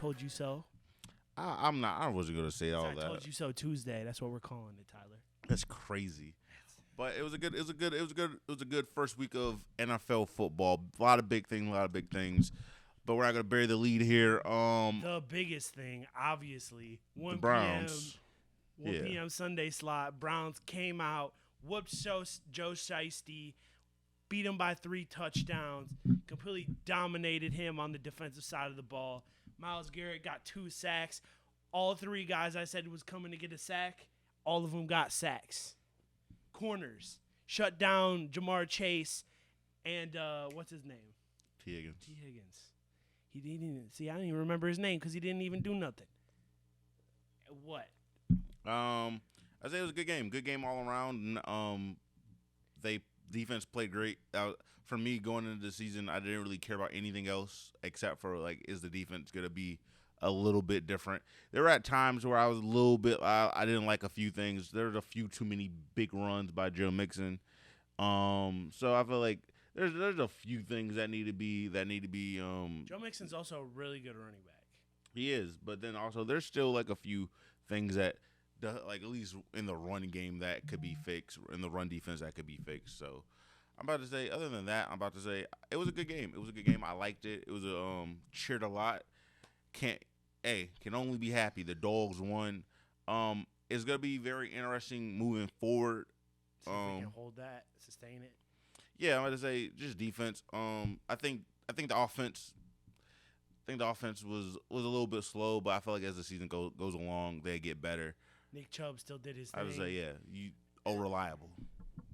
told you so. I'm not. I wasn't gonna say all I that. told you so Tuesday. That's what we're calling it, Tyler. That's crazy. But it was a good first week of NFL football. A lot of big things. But we're not gonna bury the lead here. The biggest thing, obviously, The 1 Browns. p.m. 1 p.m. Sunday slot. Browns came out, whooped Joe Shiesty, beat him by 3 touchdowns, completely dominated him on the defensive side of the ball. Myles Garrett got 2 sacks. All 3 guys I said was coming to get a sack, all of them got sacks. Corners shut down Jamar Chase and what's his name? T. Higgins. He didn't even see. I don't even remember his name because he didn't even do nothing. What? I say it was a good game. Good game all around. They defense played great. For me, going into the season, I didn't really care about anything else except for is the defense gonna be a little bit different. There were at times where I was a little bit. I didn't like a few things. There was a few too many big runs by Joe Mixon. So I feel like there's a few things that need to be. Joe Mixon's also a really good running back. He is, but then also there's still a few things that at least in the run game that could be fixed, in the run defense that could be fixed. So I'm about to say, other than that, it was a good game. I liked it. It was cheered a lot. Can only be happy. The Dogs won. It's gonna be very interesting moving forward. See if we can hold that, sustain it. Yeah, I'm about to say just defense. I think the offense. Was a little bit slow, but I feel like as the season goes along, they get better. Nick Chubb still did his thing. I would say, reliable.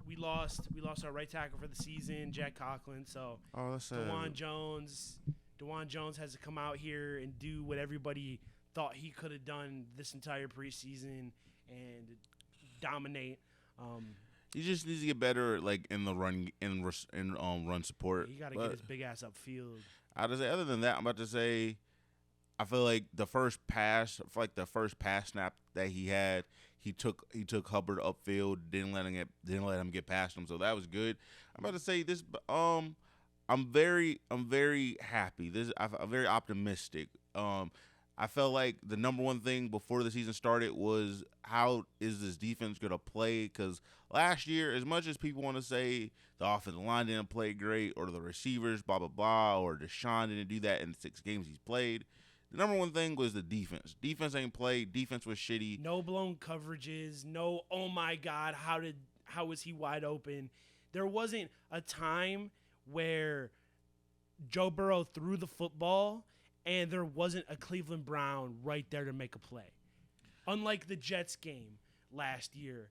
We lost our right tackle for the season, Jack Conklin. So that's DeJuan Jones has to come out here and do what everybody thought he could have done this entire preseason and dominate. He just needs to get better, in the run run support. He got to get his big ass upfield. I would say, other than that, I'm about to say, I feel like the first pass snap that he had, he took Hubbard upfield, didn't let him get past him, so that was good. I'm about to say this. I'm very happy. I'm very optimistic. I felt like the number one thing before the season started was how is this defense going to play? Because last year, as much as people want to say the offensive line didn't play great or the receivers, blah, blah, blah, or Deshaun didn't do that in the 6 games he's played, the number one thing was the defense. Defense ain't played. Defense was shitty. No blown coverages. No, oh, my God, how was he wide open? There wasn't a time where Joe Burrow threw the football and there wasn't a Cleveland Brown right there to make a play. Unlike the Jets game last year,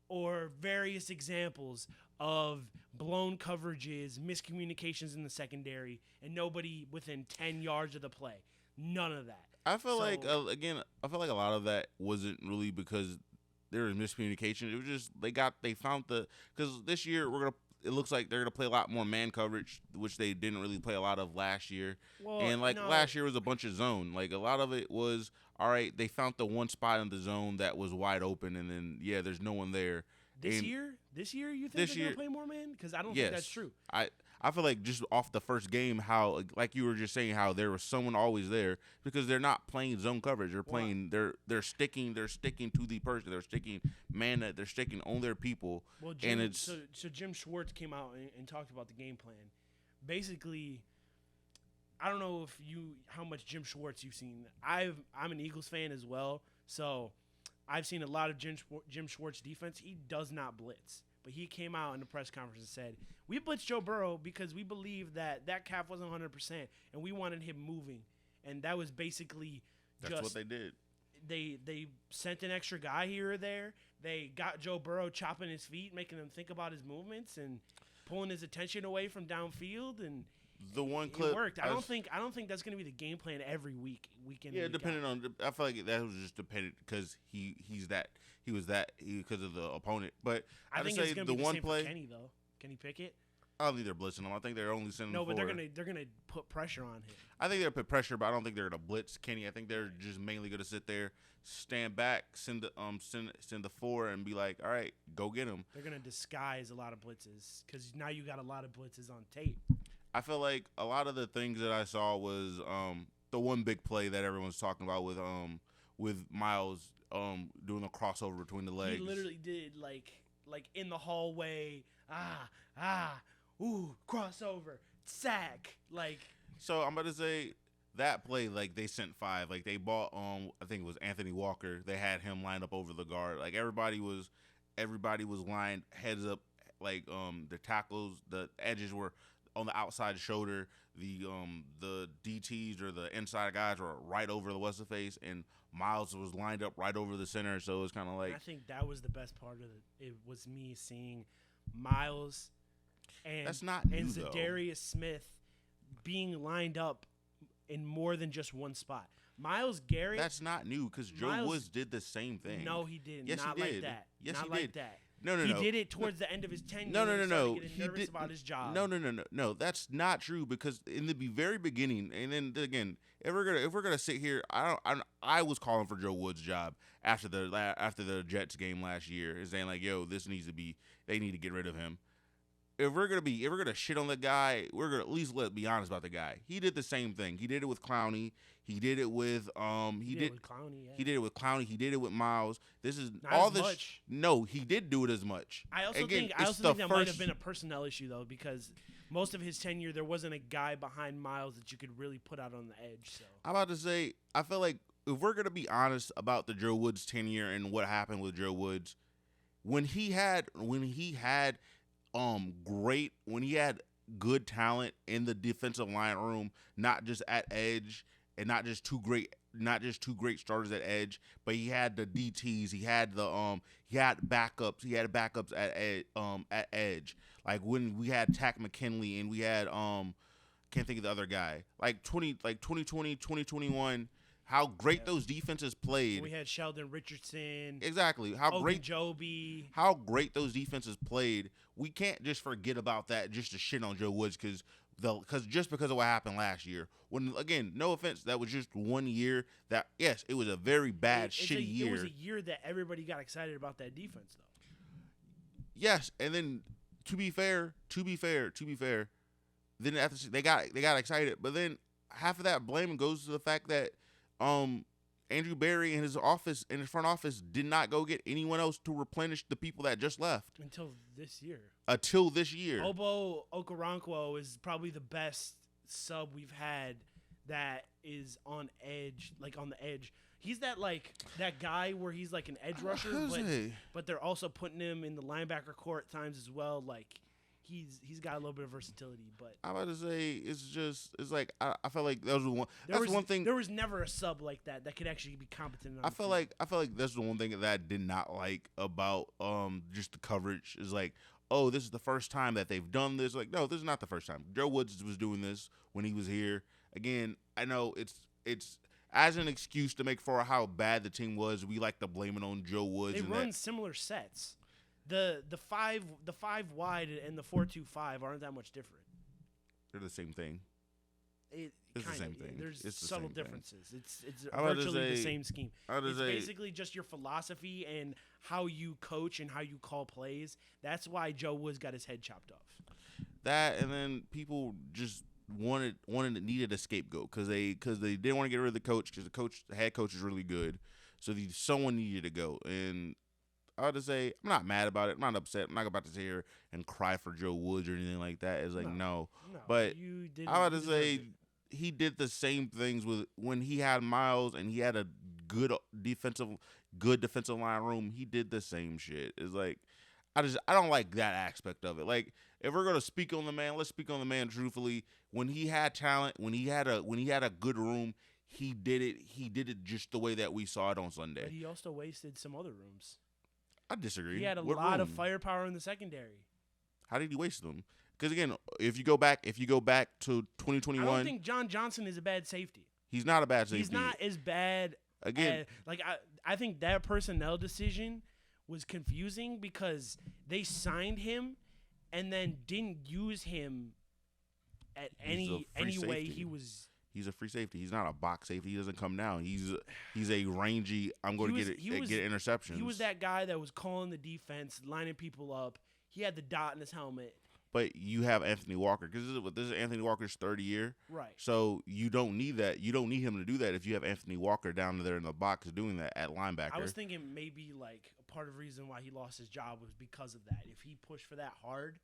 or various examples of blown coverages, miscommunications in the secondary, and nobody within 10 yards of the play. None of that. I feel like a lot of that wasn't really because there was miscommunication. It was just because this year it looks like they're gonna play a lot more man coverage, which they didn't really play a lot of last year. Well, and last year was a bunch of zone. A lot of it was all right. They found the one spot in the zone that was wide open, and then there's no one there. This year, you think they're gonna play more man? Because I don't think that's true. I feel like just off the first game, how like you were just saying, how there was someone always there because they're not playing zone coverage. They're playing. They're sticking to the person. They're sticking They're sticking on their people. Well, so Jim Schwartz came out and talked about the game plan. Basically, I don't know how much Jim Schwartz you've seen. I'm an Eagles fan as well, so I've seen a lot of Jim Schwartz defense. He does not blitz. But he came out in the press conference and said, we blitzed Joe Burrow because we believe that calf wasn't 100%, and we wanted him moving. And that was basically That's what they did. They sent an extra guy here or there. They got Joe Burrow chopping his feet, making him think about his movements and pulling his attention away from downfield, and the one clip it worked. I don't think that's going to be the game plan every week in. Yeah, depending on. I feel like that was just dependent because because of the opponent. But I think it's going to be the same for Kenny though. Kenny Pickett. I don't think they're blitzing him. I think they're only sending. No, but they're gonna put pressure on him. I think they're gonna put pressure, but I don't think they're gonna blitz Kenny. I think they're just mainly gonna sit there, stand back, send the 4, and be like, all right, go get him. They're gonna disguise a lot of blitzes because now you got a lot of blitzes on tape. I feel like a lot of the things that I saw was the one big play that everyone's talking about with Miles doing the crossover between the legs. He literally did like in the hallway. Crossover, sack. Like, so I'm about to say that play, like they sent 5. Like they bought I think it was Anthony Walker. They had him lined up over the guard. Like everybody was lined heads up. Like the tackles, the edges were on the outside shoulder. The DTs or the inside guys were right over the what's the face, and Miles was lined up right over the center. So it was kind of like, I think that was the best part of it. It was me seeing Miles and that's not new, Zadarius Smith being lined up in more than just one spot. Myles Garrett. That's not new because Joe Woods did the same thing. No, he didn't. Yes, not he did. Like that. Yes, not he like did. that. No. He did it towards the end of his tenure. No. He nervous about his job. No. That's not true because in the very beginning, and then again, if we're gonna sit here, I was calling for Joe Woods' job after the Jets game last year, is saying like, yo, they need to get rid of him. If we're gonna shit on the guy, we're gonna at least be honest about the guy. He did the same thing. He did it with Clowney. He did it with He did it with Clowney. Yeah. He did it with Clowney. He did it with Miles. This is Not all as this. Much. No, he did do it as much. I also think that might have been a personnel issue though, because most of his tenure there wasn't a guy behind Miles that you could really put out on the edge. So I'm about to say, I feel like if we're gonna be honest about the Joe Woods tenure and what happened with Joe Woods, when he had good talent in the defensive line room, not just at edge, and not just two great starters at edge, but he had the DTs, he had backups at edge. Like when we had Tack McKinley and we had can't think of the other guy. Like 2020, 2021, how great those defenses played. We had Sheldon Richardson. Exactly. How great those defenses played. We can't just forget about that just to shit on Joe Woods because of what happened last year. When again, no offense, that was just 1 year. That yes, it was a very bad, shitty year. It was a year that everybody got excited about that defense, though. Yes, and then to be fair, then after they got excited, but then half of that blame goes to the fact that Andrew Berry and his front office did not go get anyone else to replenish the people that just left until this year. Obo Okoronkwo is probably the best sub we've had that is on edge, like on the edge. He's that guy where he's like an edge rusher, but they're also putting him in the linebacker core at times as well. Like he's got a little bit of versatility, but I'm about to say it's like I felt like that was the one. That's the one thing. There was never a sub like that could actually be competent. I feel like that's the one thing that I did not like about just the coverage is like, oh, this is the first time that they've done this. Like, no, this is not the first time. Joe Woods was doing this when he was here. Again, I know it's as an excuse to make for how bad the team was. We like to blame it on Joe Woods. They run similar sets. The 5 wide and the 4-2-5 aren't that much different. They're the same thing. It's the same thing. There's subtle differences. It's virtually the same scheme. It's basically just your philosophy and how you coach and how you call plays. That's why Joe Woods got his head chopped off. That, and then people just needed a scapegoat because they didn't want to get rid of the coach because the head coach is really good. So someone needed to go. And I would say I'm not mad about it. I'm not upset. I'm not about to sit here and cry for Joe Woods or anything like that. It's like no. But I would say he did the same things with when he had Miles and he had a good defensive line room. He did the same shit. It's like I don't like that aspect of it. Like if we're gonna speak on the man, let's speak on the man truthfully. When he had talent, when he had a good room, he did it. He did it just the way that we saw it on Sunday. But he also wasted some other rooms. I disagree. He had a lot of firepower in the secondary. How did he waste them? Because again, if you go back to 2021, I don't think John Johnson is a bad safety. He's not a bad safety. He's not as bad. Again, I think that personnel decision was confusing because they signed him and then didn't use him at any way he was. He's a free safety. He's not a box safety. He doesn't come down. He's a rangy. I'm going to get interceptions. He was that guy that was calling the defense, lining people up. He had the dot in his helmet. but you have Anthony Walker because this is Anthony Walker's third year. Right. So you don't need that. You don't need him to do that if you have Anthony Walker down there in the box doing that at linebacker. I was thinking maybe like a part of the reason why he lost his job was because of that. If he pushed for that hard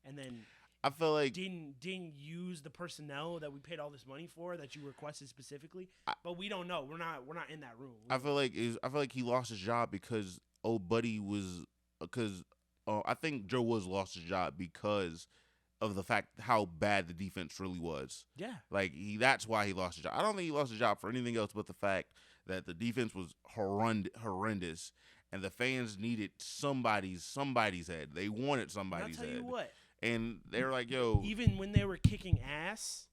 and then I feel like didn't use the personnel that we paid all this money for that you requested specifically, but we don't know. We're not in that room. I feel like he lost his job because I think Joe Woods lost his job because of the fact how bad the defense really was. Yeah. Like that's why he lost his job. I don't think he lost his job for anything else but the fact that the defense was horrendous and the fans needed somebody's head. They wanted somebody's head. I'll tell you what. And they were like, yo. Even when they were kicking ass,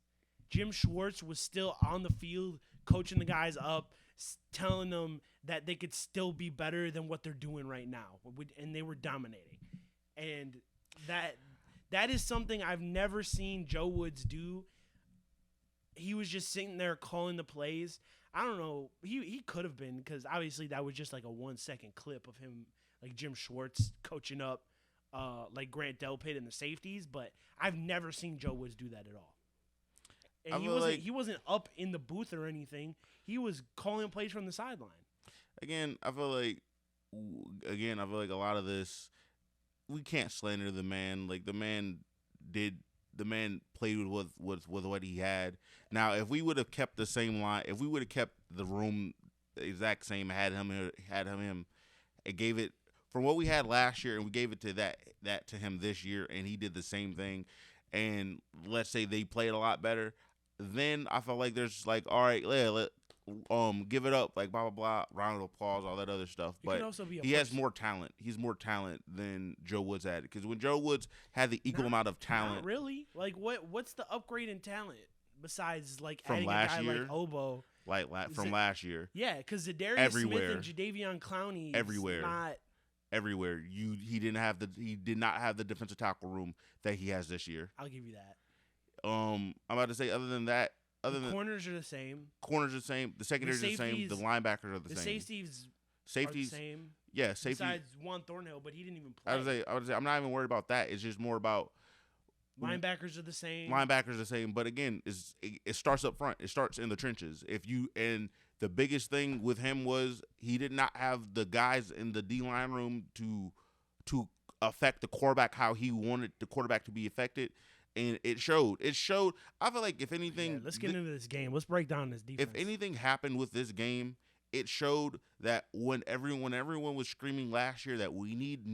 Jim Schwartz was still on the field coaching the guys up, telling them that they could still be better than what they're doing right now. And they were dominating. And that is something I've never seen Joe Woods do. He was just sitting there calling the plays. I don't know. He could have been because obviously that was just like a 1-second clip of him, like Jim Schwartz coaching up like Grant Delpit and the safeties. But I've never seen Joe Woods do that at all. And he wasn't up in the booth or anything. He was calling plays from the sideline. Again, I feel like a lot of this, we can't slander the man. Like the man played with what he had. Now, if we would have kept the same line, if we would have kept the room the exact same, had him, it gave it from what we had last year, and we gave it to that to him this year, and he did the same thing. And let's say they played a lot better, then I felt like there's like, all right, give it up, like blah blah blah, round of applause, all that other stuff. But he has more talent. He's more talent than Joe Woods had, because when Joe Woods had the equal amount of talent, not really. Like what's the upgrade in talent besides like from adding last a guy year, like Obo? From last year. Yeah, because Zadarius Smith and Jadeveon Clowney everywhere. Not everywhere. He did not have the defensive tackle room that he has this year. I'll give you that. I'm about to say, other than that, corners are the same. Corners are the same. The secondary is the same. The linebackers are the same. The safeties are the same. Yeah, safety. Besides Juan Thornhill, but he didn't even play. I would say I'm not even worried about that. It's just more about linebackers are the same. Linebackers are the same, but again, it starts up front. It starts in the trenches. And the biggest thing with him was he did not have the guys in the D-line room to affect the quarterback how he wanted the quarterback to be affected. And it showed. I feel like if anything, let's get into this game. Let's break down this defense. If anything happened with this game, it showed that when everyone was screaming last year that we need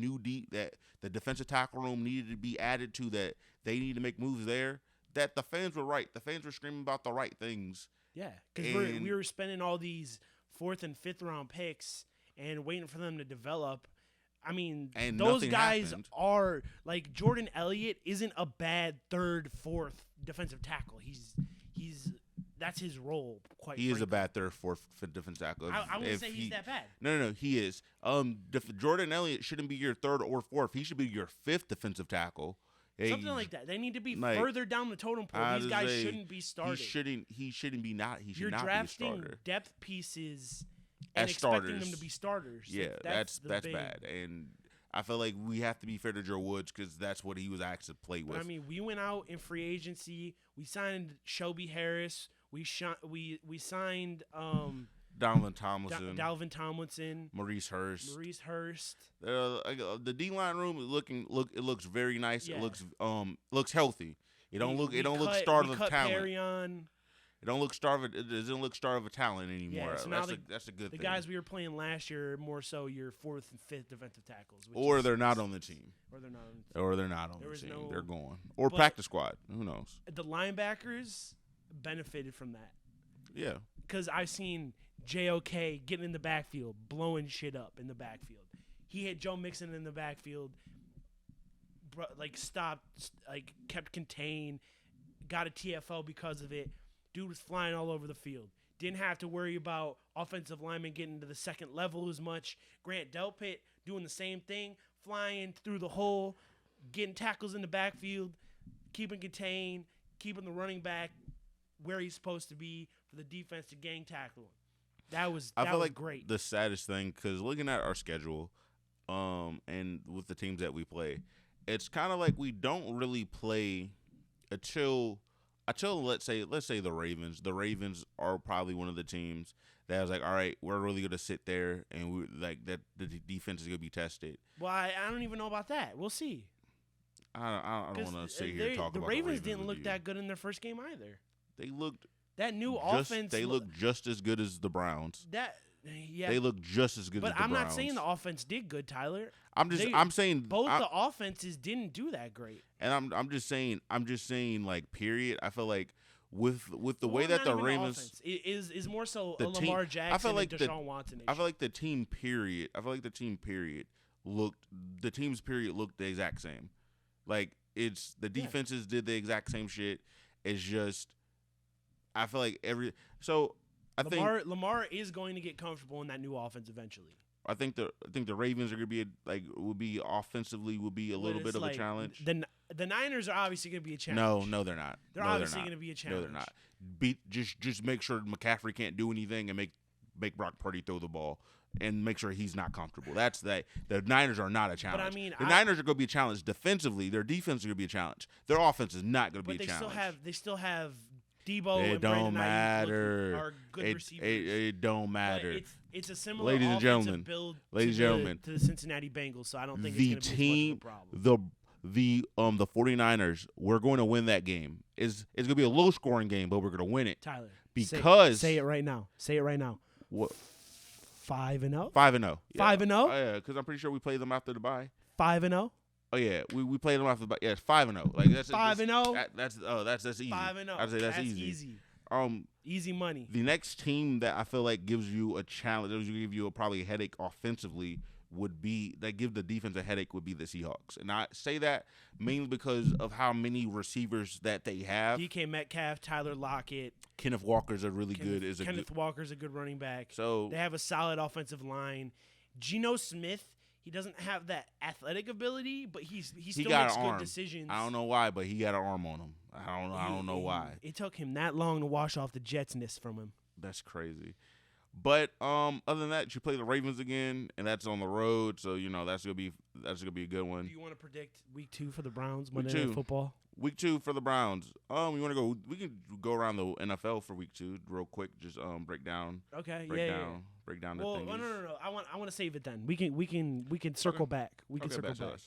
that the defensive tackle room needed to be added to, that they need to make moves there, that the fans were right. The fans were screaming about the right things. Yeah, because we were spending all these 4th and 5th round picks and waiting for them to develop. I mean, and those guys happened. Are like Jordan Elliott isn't a bad 3rd, 4th defensive tackle. That's his role. He is a bad 3rd, 4th defensive tackle. I wouldn't say he's that bad. No, he is. Jordan Elliott shouldn't be your 3rd or 4th. He should be your 5th defensive tackle. Something like that. They need to be further down the totem pole. These guys shouldn't be started. He shouldn't be not. He should You're not be a starter. You're drafting depth pieces and as expecting starters. them to be starters. Yeah, that's bad. And I feel like we have to be fair to Joe Woods because that's what he was asked to play with. But, I mean, we went out in free agency. We signed Shelby Harris. We signed Dalvin Tomlinson, Maurice Hurst. The D-line room looks very nice. Yeah. It looks healthy. It don't look starved of talent. It doesn't look starved of talent anymore. Yeah, so that's a good thing. The guys we were playing last year are more so your 4th and 5th defensive tackles. Or they're not on the team. Or they're not on the team. They're gone. Or practice squad. Who knows? The linebackers benefited from that. Yeah. Because I've seen JOK getting in the backfield, blowing shit up in the backfield. He hit Joe Mixon in the backfield, kept contained, got a TFL because of it. Dude was flying all over the field. Didn't have to worry about offensive linemen getting to the second level as much. Grant Delpit doing the same thing, flying through the hole, getting tackles in the backfield, keeping contained, keeping the running back where he's supposed to be for the defense to gang tackle him. I feel like great. The saddest thing, because looking at our schedule, and with the teams that we play, it's kind of like we don't really play until let's say the Ravens. The Ravens are probably one of the teams that was like, all right, we're really gonna sit there and we like that the defense is gonna be tested. Well, I don't even know about that. We'll see. I don't want to sit here and talk the about Ravens the Ravens didn't look that good in their first game either. They looked that new offense. They looked just as good as the Browns. Yeah, they look just as good as the Browns. But I'm not saying the offense did good, Tyler. I'm saying both the offenses didn't do that great. And I'm just saying like period. I feel like with the way that the Ravens is more so a Lamar Jackson I feel like and Deshaun Watson issue. I feel like the team period. Looked the exact same. Like it's the defenses did the exact same shit. It's just I feel like Lamar is going to get comfortable in that new offense eventually. I think the Ravens are gonna be would be offensively would be a little bit of a challenge. The Niners are obviously gonna be a challenge. No, they're not. They're obviously gonna be a challenge. No, they're not. Just make sure McCaffrey can't do anything and make Brock Purdy throw the ball and make sure he's not comfortable. That's that. The Niners are not a challenge. But I mean, the Niners are gonna be a challenge defensively. Their defense is gonna be a challenge. Their offense is not gonna be a challenge. But they still have Debo it and don't Brandon matter. Are good receivers. It don't matter. But it's a similar ladies and gentlemen, build to the Cincinnati Bengals, so I don't think the it's going to be as much of a problem. The 49ers, we're going to win that game. It's going to be a low scoring game, but we're going to win it. Tyler, because say it right now. Say it right now. What? 5-0. 5-0. 5-0. Oh yeah, because I'm pretty sure we played them after the bye. 5-0. Oh yeah, we played them after the bye. Yeah, it's 5-0. Like that's 5-0. That's easy. 5-0. I'd say that's easy. Easy money. The next team that I feel like gives you a challenge, give you probably a headache offensively, would be that give the defense a headache would be the Seahawks. And I say that mainly because of how many receivers that they have. DK Metcalf, Tyler Lockett, Kenneth Walker's a really good. Walker's a good running back. So they have a solid offensive line. Geno Smith. He doesn't have that athletic ability, but he still makes good decisions. I don't know why, but he got an arm on him. I don't know why. It took him that long to wash off the Jetsness from him. That's crazy. But other than that, you play the Ravens again, and that's on the road, so that's gonna be a good one. Do you want to predict week 2 for the Browns Monday Night Football? Week 2 for the Browns. We want to go. We can go around the NFL for week 2 real quick. Just break down. Okay. Break down the things. No. I want to save it then. We can circle back. We can circle back.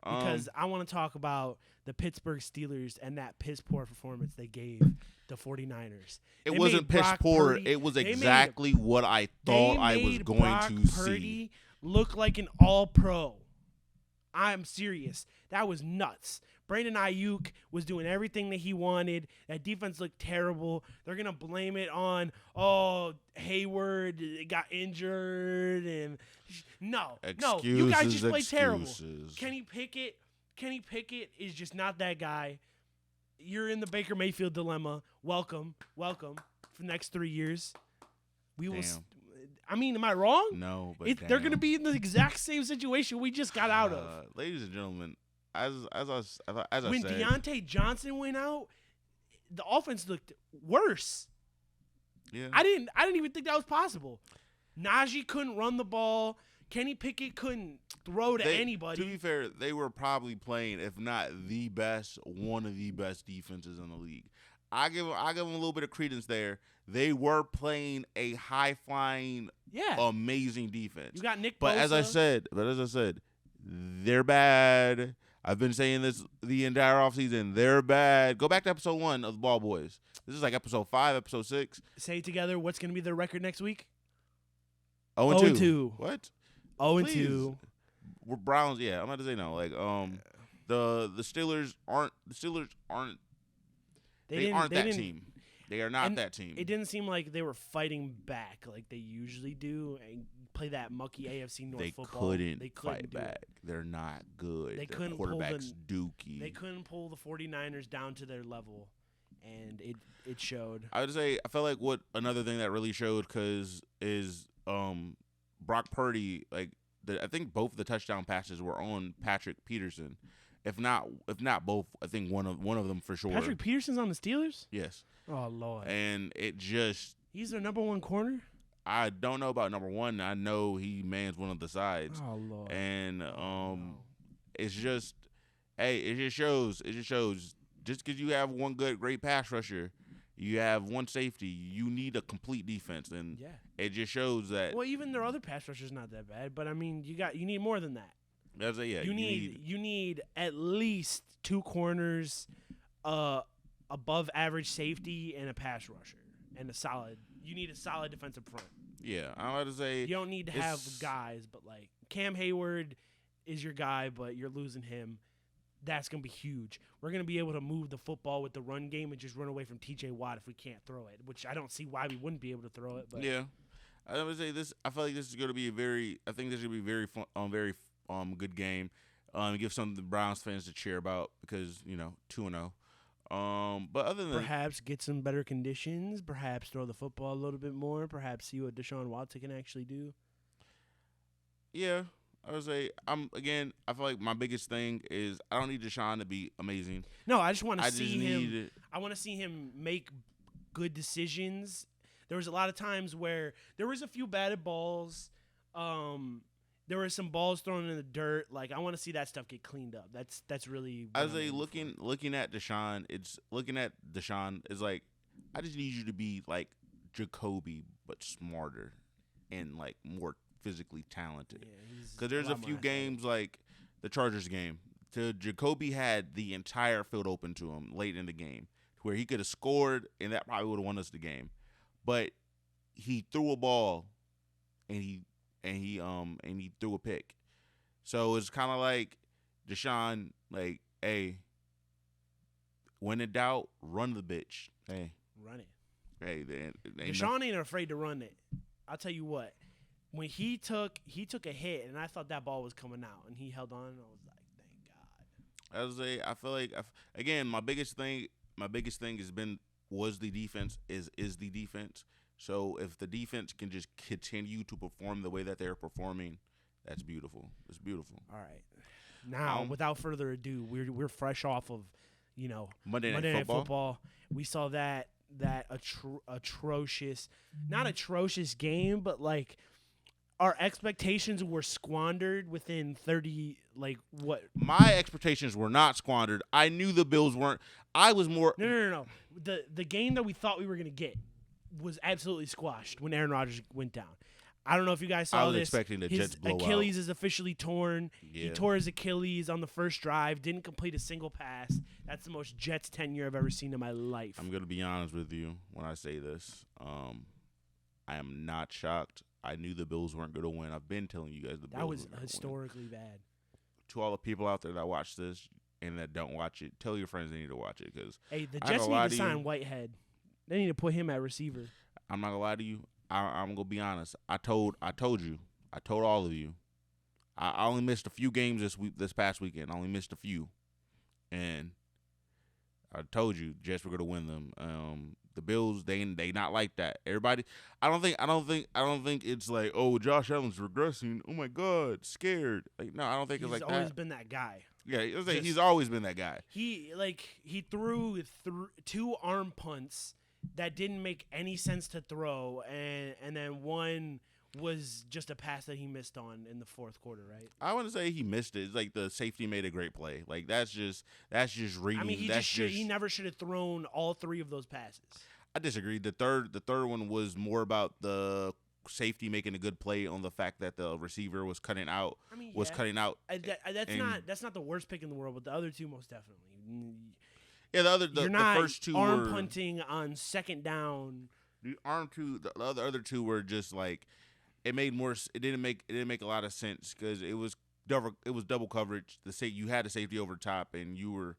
Because I want to talk about the Pittsburgh Steelers and that piss poor performance they gave the 49ers. It wasn't piss poor. It was exactly what I thought I was going to see. Purdy look like an all-pro. I'm serious. That was nuts. Brandon Ayuk was doing everything that he wanted. That defense looked terrible. They're going to blame it on, Hayward got injured. And no, you guys just played terrible. Kenny Pickett is just not that guy. You're in the Baker Mayfield dilemma. Welcome for the next 3 years. We will. Am I wrong? No, but they're going to be in the exact same situation we just got out of. Ladies and gentlemen, as I when said, Deontay Johnson went out, the offense looked worse. Yeah, I didn't even think that was possible. Najee couldn't run the ball. Kenny Pickett couldn't throw to anybody. To be fair, they were probably playing, if not the best, one of the best defenses in the league. I give them a little bit of credence there. They were playing a high flying, amazing defense. You got Nick Bosa. But as I said, they're bad. I've been saying this the entire offseason. They're bad. Go back to episode 1 of the Ball Boys. This is like episode 5, episode 6. Say it together. What's going to be their record next week? 0-2. What? 0-2. We're Browns. Yeah, I'm about to say no. Like the Steelers aren't. They aren't that team. They are not that team. It didn't seem like they were fighting back like they usually do and play that mucky AFC North football. They couldn't fight back. They're not good. They couldn't quarterback's dookie. They couldn't pull the 49ers down to their level, and it showed. I would say I felt like what another thing that really showed is Brock Purdy. Like I think both the touchdown passes were on Patrick Peterson. If not both, I think one of them for sure. Patrick Peterson's on the Steelers? Yes. Oh Lord. And it just he's their number 1 corner? I don't know about number 1. I know he mans one of the sides. Oh Lord. And it's just hey, it just shows. Just because you have one great pass rusher, you have one safety, you need a complete defense, and it just shows that. Well, even their other pass rushers not that bad, but I mean, you need more than that. You need at least 2 corners, above average safety, and a pass rusher, and You need a solid defensive front. Yeah, I'm about to say you don't need to have guys, but like Cam Hayward is your guy, but you're losing him. That's going to be huge. We're going to be able to move the football with the run game and just run away from T.J. Watt if we can't throw it, which I don't see why we wouldn't be able to throw it. But yeah, I would say this. I feel like this is going to be very fun, very good game. Give some of the Browns fans to cheer about because 2-0. But other than perhaps get some better conditions, perhaps throw the football a little bit more, perhaps see what Deshaun Watson can actually do. Yeah. I would say I feel like my biggest thing is I don't need Deshaun to be amazing. No, I just want to see him. I want to see him make good decisions. There was a lot of times where there was a few batted balls. There were some balls thrown in the dirt. Like I want to see that stuff get cleaned up. That's really. I was looking at Deshaun. Is like I just need you to be like Jacoby but smarter and like more physically talented, because there's a few games like the Chargers game. Jacoby had the entire field open to him late in the game, where he could have scored, and that probably would have won us the game. But he threw a ball, and he threw a pick. So it's kind of like Deshaun, like, hey, when in doubt, run the bitch. Hey, run it. Hey, Deshaun ain't afraid to run it. I'll tell you what. When he took a hit, and I thought that ball was coming out, and he held on, and I was like, thank God. I feel like again, my biggest thing was the defense is the defense. So if the defense can just continue to perform the way that they're performing, that's beautiful. It's beautiful. All right. Now, without further ado, we're fresh off of Monday Night Football. We saw that atrocious, not atrocious game, but like. Our expectations were squandered within 30, like, what? My expectations were not squandered. I knew the Bills weren't. I was more. No. The game that we thought we were going to get was absolutely squashed when Aaron Rodgers went down. I don't know if you guys saw this. I was expecting the Jets blow out. Achilles is officially torn. Yeah. He tore his Achilles on the first drive, didn't complete a single pass. That's the most Jets tenure I've ever seen in my life. I'm going to be honest with you when I say this. I am not shocked. I knew the Bills weren't going to win. I've been telling you guys the Bills that was were historically bad. To all the people out there that watch this and that don't watch it, tell your friends they need to watch it. Because hey, the Jets need to sign Whitehead. They need to put him at receiver. I'm not going to lie to you. I'm going to be honest. I told you. I told all of you. I only missed a few games this past weekend. I only missed a few. And I told you Jets were going to win them. The Bills, they not like that. Everybody, I don't think it's like, oh, Josh Allen's regressing. Oh my God, scared. Like, no, I don't think it's like that. He's always been that guy. Yeah, he's always been that guy. He threw 2 arm punts that didn't make any sense to throw, and then one was just a pass that he missed on in the fourth quarter, right? I wouldn't say he missed it. It's like the safety made a great play. Like that's just reading. I mean, he never should have thrown all 3 of those passes. I disagree. The third one was more about the safety making a good play on the fact that the receiver was cutting out. That's not the worst pick in the world, but the other 2 most definitely. Yeah, the first 2 arm punting on second down. The other 2 were just like. It didn't make a lot of sense because it was double coverage. You had a safety over top, and you were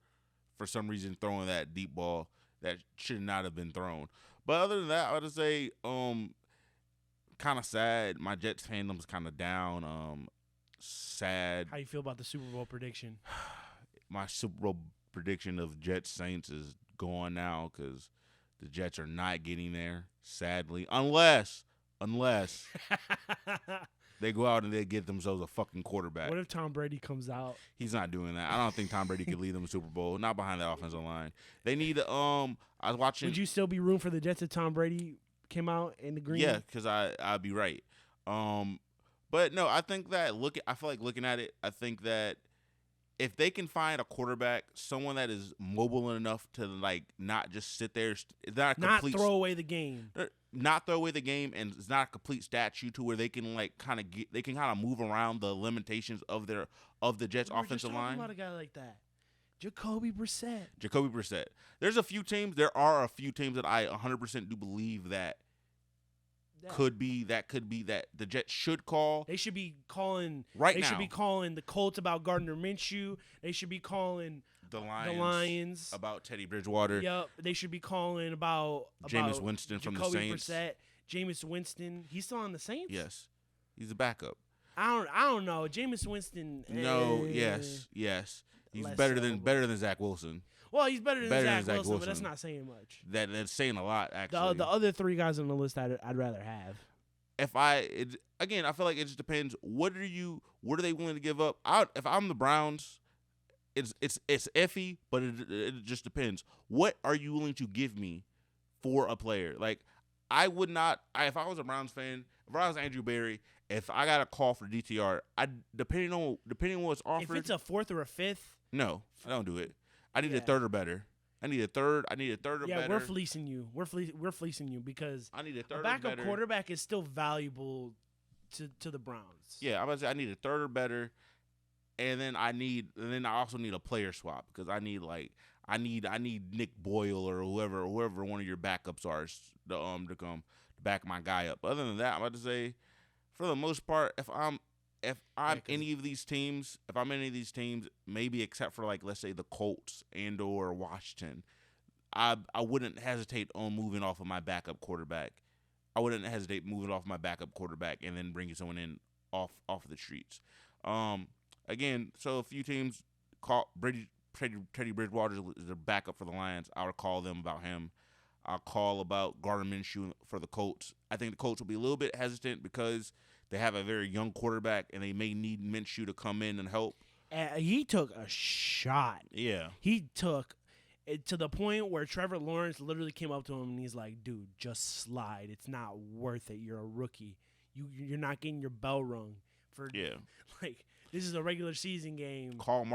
for some reason throwing that deep ball that should not have been thrown. But other than that, I would say kind of sad. My Jets fandom's kind of down. Sad. How you feel about the Super Bowl prediction? My Super Bowl prediction of Jets Saints is gone now because the Jets are not getting there. Sadly, unless they go out and they get themselves a fucking quarterback. What if Tom Brady comes out? He's not doing that. I don't think Tom Brady could lead them to Super Bowl. Not behind the offensive line. They need I was watching. Would you still be rooting for the Jets if Tom Brady came out in the green? Yeah, because I'd be right. But no, I think that I feel like looking at it, I think that if they can find a quarterback, someone that is mobile enough to like not just sit there, not throw away the game, and it's not a complete statue to where they can like kind of move around the limitations of the Jets offensive line. About a guy like that, Jacoby Brissett. There are a few teams that I 100% do believe that could be that the Jets should call. They should be calling now. They should be calling the Colts about Gardner Minshew. They should be calling the Lions about Teddy Bridgewater. Yep. They should be calling about Jameis Winston from the Saints. Brissett, Jameis Winston. He's still on the Saints? Yes. He's a backup. I don't know. Jameis Winston. No, yes. He's better than Zach Wilson. Well, he's better than Zach Wilson, but that's not saying much. That's saying a lot, actually. The other three guys on the list I'd rather have. I feel like it just depends. What are they willing to give up? If I'm the Browns, it's iffy, but it just depends. What are you willing to give me for a player? Like, I would not. If I was a Browns fan, if I was Andrew Berry, if I got a call for DTR, depending on what's offered. If it's a fourth or a fifth, no, I don't do it. I need a third or better. I need a third or better. Yeah, we're fleecing you. We're fleecing you because I need a third backup or better. quarterback is still valuable to the Browns. Yeah, I'm about to say I need a third or better, and then I also need a player swap because I need Nick Boyle or whoever one of your backups are to come to back my guy up. Other than that, I'm about to say, for the most part, if I'm any of these teams, maybe except for like let's say the Colts and or Washington, I wouldn't hesitate on moving off of my backup quarterback. and then bringing someone in off the streets. Again, so a few teams call Teddy Bridgewater is a backup for the Lions. I would call them about him. I'll call about Gardner Minshew for the Colts. I think the Colts will be a little bit hesitant because they have a very young quarterback, and they may need Minshew to come in and help. He took a shot. Yeah. He took it to the point where Trevor Lawrence literally came up to him, and he's like, dude, just slide. It's not worth it. You're a rookie. You're not getting your bell rung. Like, this is a regular season game. Call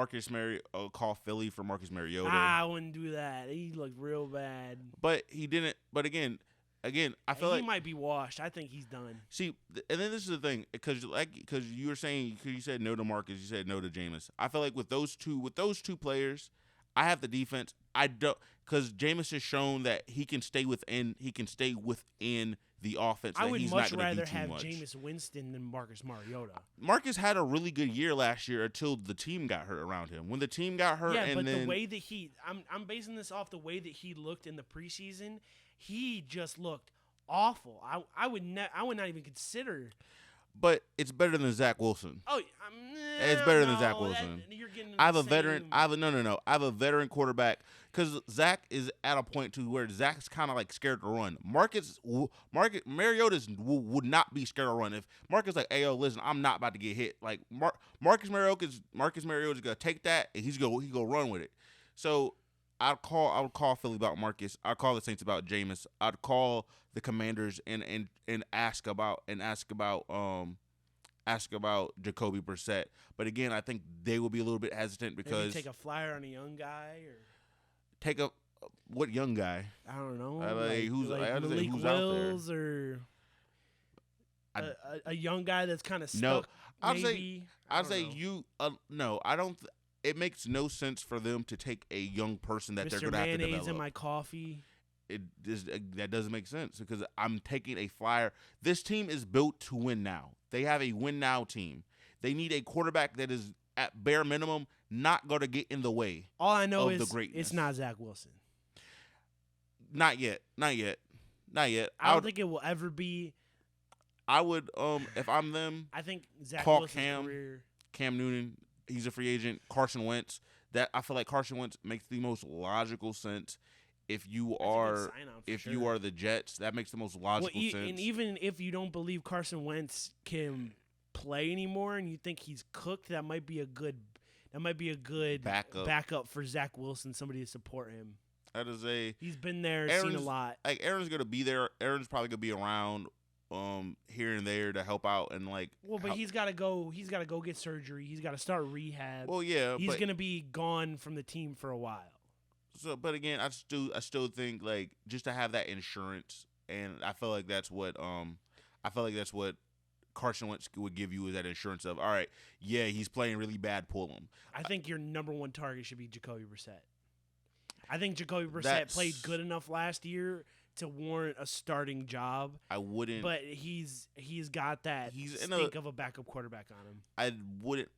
Philly for Marcus Mariota. I wouldn't do that. He looked real bad. But he didn't. But again, I feel like he might be washed. I think he's done. See, and then this is the thing, because you were saying, because you said no to Marcus, you said no to Jameis. I feel like with those two players, I have the defense. I don't, because Jameis has shown that he can stay within the offense. I would much rather have Jameis Winston than Marcus Mariota. Marcus had a really good year last year until the team got hurt around him. When the team got hurt, the way that I'm basing this off the way that he looked in the preseason. He just looked awful. I would not even consider. But it's better than Zach Wilson. Oh, it's better than Zach Wilson. You're getting I have a veteran. I have a veteran quarterback because Zach is at a point to where Zach's kind of like scared to run. Marcus Mariota would not be scared to run. If Marcus like, hey, yo, listen, I'm not about to get hit. Like Marcus Mariota's gonna take that and he go run with it. So I would call Philly about Marcus. I'd call the Saints about Jameis. I'd call the Commanders and ask about Jacoby Brissett. But again, I think they will be a little bit hesitant because maybe take a flyer on a young guy or take a what young guy? I don't know. Who's Malik who's Wills out there? Or a young guy that's kind of stuck. No, I'd say you. No, I don't. It makes no sense for them to take a young person that they're going to have to develop. Mayonnaise in my coffee. That doesn't make sense because I'm taking a flyer. This team is built to win now. They have a win now team. They need a quarterback that is at bare minimum not going to get in the way. All I know is the greatness. It's not Zach Wilson. Not yet. I don't think it will ever be. I would if I'm them. I think Zach call Wilson's career. Cam Newton. He's a free agent. Carson Wentz. I feel like Carson Wentz makes the most logical sense. If you are the Jets, that makes the most logical sense. And even if you don't believe Carson Wentz can play anymore, and you think he's cooked, that might be a good backup for Zach Wilson. Somebody to support him. He's been there, seen a lot. Like Aaron's gonna be there. Aaron's probably gonna be around here and there to help out and like. Well, but he's got to go. He's got to go get surgery. He's got to start rehab. Well, yeah, he's gonna be gone from the team for a while. So, but again, I still think like just to have that insurance, and I feel like that's what Carson Wentz would give you is that insurance of, all right, yeah, he's playing really bad, pull him. I think your number one target should be Jacoby Brissett. I think Jacoby Brissett played good enough last year to warrant a starting job. I wouldn't, but he's got that stink of a backup quarterback on him. I wouldn't.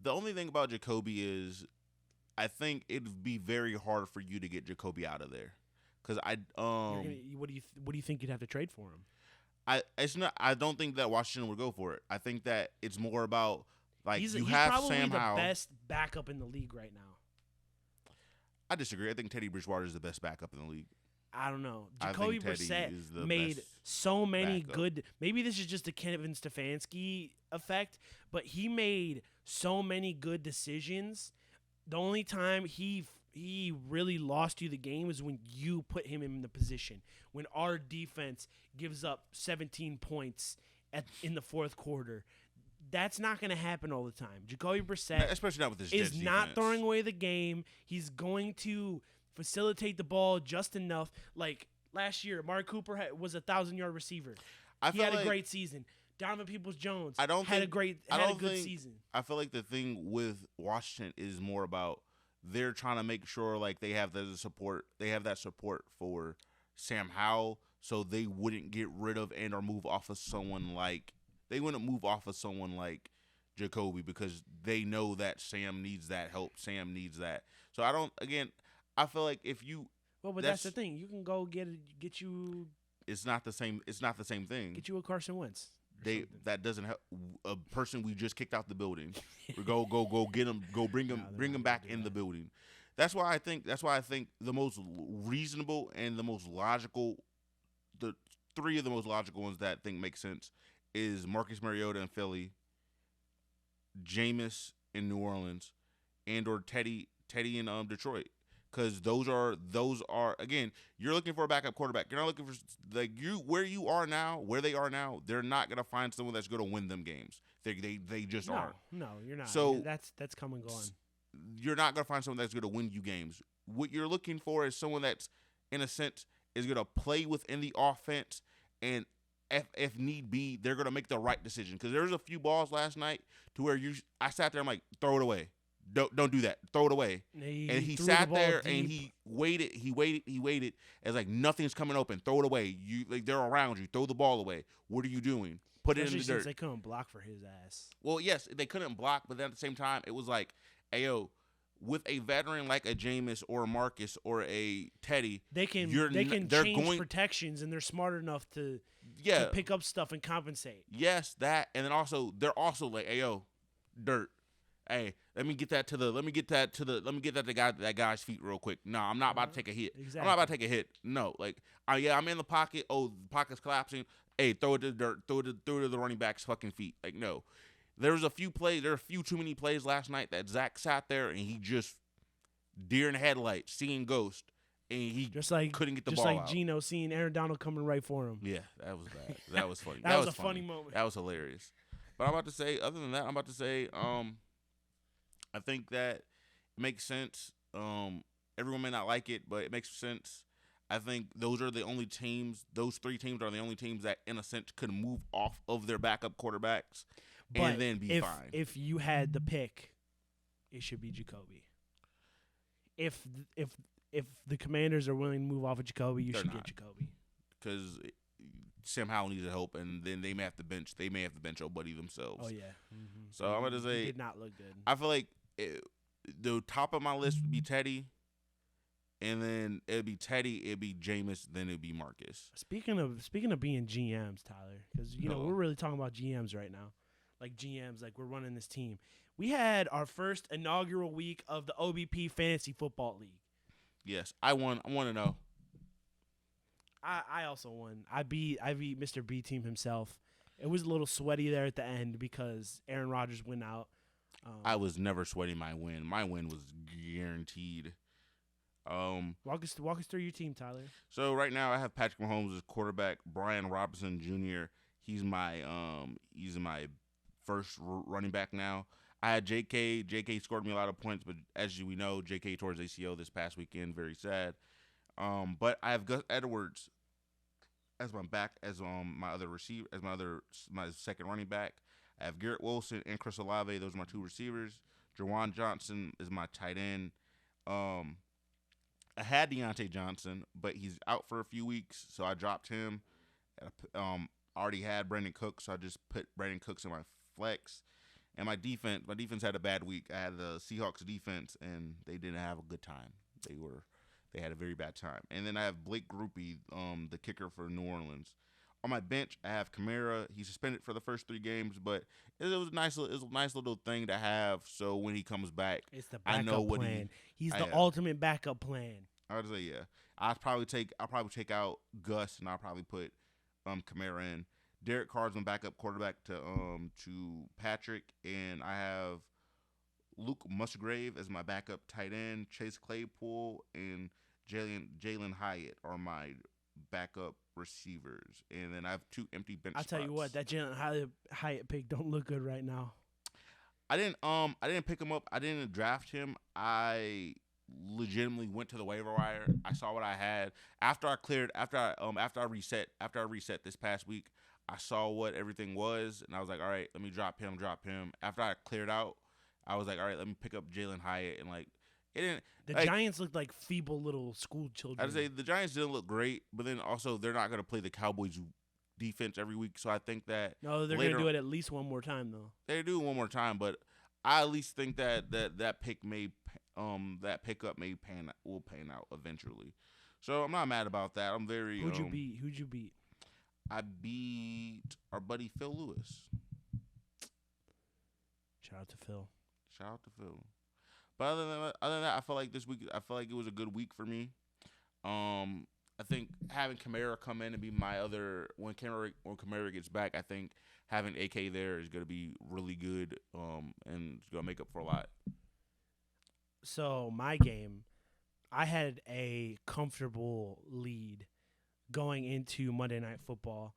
The only thing about Jacoby is, I think it'd be very hard for you to get Jacoby out of there, because what do you think you'd have to trade for him? I don't think that Washington would go for it. I think that it's more about like he's have probably Sam the Howell. best backup in the league right now. I disagree. I think Teddy Bridgewater is the best backup in the league. I don't know. Jacoby Brissett made so many good. Maybe this is just a Kevin Stefanski effect, but he made so many good decisions. The only time he really lost you the game is when you put him in the position. When our defense gives up 17 points in the fourth quarter. That's not going to happen all the time. Jacoby Brissett especially not with this is not throwing away the game. He's going to facilitate the ball just enough. Like last year, Amari Cooper was a 1,000-yard receiver. He had a great season. Donovan Peoples-Jones had a good season. I feel like the thing with Washington is more about they're trying to make sure like they have that support for Sam Howell, so they wouldn't get rid of and or move off of someone like Jacoby, because they know that Sam needs that help. Sam needs that. So I feel like if you that's the thing. You can go get you. It's not the same. It's not the same thing. Get you a Carson Wentz. That doesn't help a person we just kicked out the building. go get him. Go bring him back in the building. That's why I think the most reasonable and the most logical, the three of the most logical ones that I think make sense is Marcus Mariota in Philly, Jameis in New Orleans, and or Teddy in Detroit. Because those are again, you're looking for a backup quarterback. You're not looking for where they are now. They're not gonna find someone that's gonna win them games. They just aren't. No, you're not. So that's come and gone. You're not gonna find someone that's gonna win you games. What you're looking for is someone that's, in a sense, is gonna play within the offense, and if need be, they're gonna make the right decision. Because there's a few balls last night to where I sat there, I'm like, throw it away. Don't do that. Throw it away. And he sat there and he waited. It's like nothing's coming open. Throw it away. They're around you. Throw the ball away. What are you doing? Put it in the dirt. They couldn't block for his ass. Well, yes, they couldn't block, but then at the same time, it was like, ayo, with a veteran like a Jameis or a Marcus or a Teddy, they can change protections, and they're smart enough to pick up stuff and compensate. Yes, that, and then also they're also like, ayo, dirt. Hey, let me get that to that guy's feet real quick. No, I'm not about to take a hit. Exactly. I'm not about to take a hit. No, like, I'm in the pocket. Oh, the pocket's collapsing. Hey, throw it to the dirt. Throw it to the running back's fucking feet. Like, no. There are a few too many plays last night that Zach sat there and he just deer in the headlights, seeing ghost, and he couldn't get the ball out. Just like Geno seeing Aaron Donald coming right for him. Yeah, that was bad. That was funny. that was a funny moment. That was hilarious. But other than that, I think that it makes sense. Everyone may not like it, but it makes sense. I think those three teams are the only teams that, in a sense, could move off of their backup quarterbacks and then be fine. If you had the pick, it should be Jacoby. If the Commanders are willing to move off of Jacoby, you should get Jacoby. Because Sam Howell needs help, and then they may have to bench old buddy themselves. Oh yeah. Mm-hmm. So I'm gonna say it did not look good. I feel like the top of my list would be Teddy, and then it'd be Teddy, it'd be Jameis, then it'd be Marcus. Speaking of being GMs, Tyler, because we're really talking about GMs right now, like GMs, like we're running this team. We had our first inaugural week of the OBP Fantasy Football League. Yes, I won. I want to know. I also won. I beat Mr. B Team himself. It was a little sweaty there at the end because Aaron Rodgers went out. I was never sweating my win. My win was guaranteed. Walk us through your team, Tyler. So right now I have Patrick Mahomes as quarterback, Brian Robinson Jr., He's my first running back now. I had J.K. J.K. scored me a lot of points, but as we know, J.K. tore his ACL this past weekend. Very sad. But I have Gus Edwards as my back, as my other receiver, as my second running back. I have Garrett Wilson and Chris Olave. Those are my two receivers. Jawan Johnson is my tight end. I had Deontay Johnson, but he's out for a few weeks, so I dropped him. Already had Brandon Cooks, so I just put Brandon Cooks in my flex. And my defense had a bad week. I had the Seahawks defense, and they didn't have a good time. They had a very bad time. And then I have Blake Grupe, the kicker for New Orleans. On my bench, I have Kamara. He's suspended for the first 3 games, but it was a nice little thing to have. So when he comes back, it's the backup I know what plan. He's the ultimate backup plan. I would say yeah. I'll probably take out Gus, and I'll probably put Kamara in. Derek Carr's my backup quarterback to Patrick, and I have Luke Musgrave as my backup tight end. Chase Claypool and Jalen Hyatt are my backup receivers, and then I have 2 empty bench spots. I'll tell you what, that Jalen Hyatt pick don't look good right now. I didn't pick him up. I didn't draft him. I legitimately went to the waiver wire. I saw what I had after I reset this past week. I saw what everything was, and I was like, all right, let me drop him. After I cleared out, I was like, all right, let me pick up Jalen Hyatt, and like it didn't. The Giants looked like feeble little school children. I'd say the Giants didn't look great, but then also they're not going to play the Cowboys defense every week, so I think that no, they're going to do it at least one more time though. They do it one more time, but I at least think that pickup will pan out eventually. So I'm not mad about that. I'm very. Who'd you beat? I beat our buddy Phil Lewis. Shout out to Phil. But other than that, I feel like this week, it was a good week for me. I think having Kamara come in and be my other when Kamara gets back, I think having AK there is going to be really good. And it's going to make up for a lot. So my game, I had a comfortable lead going into Monday Night Football.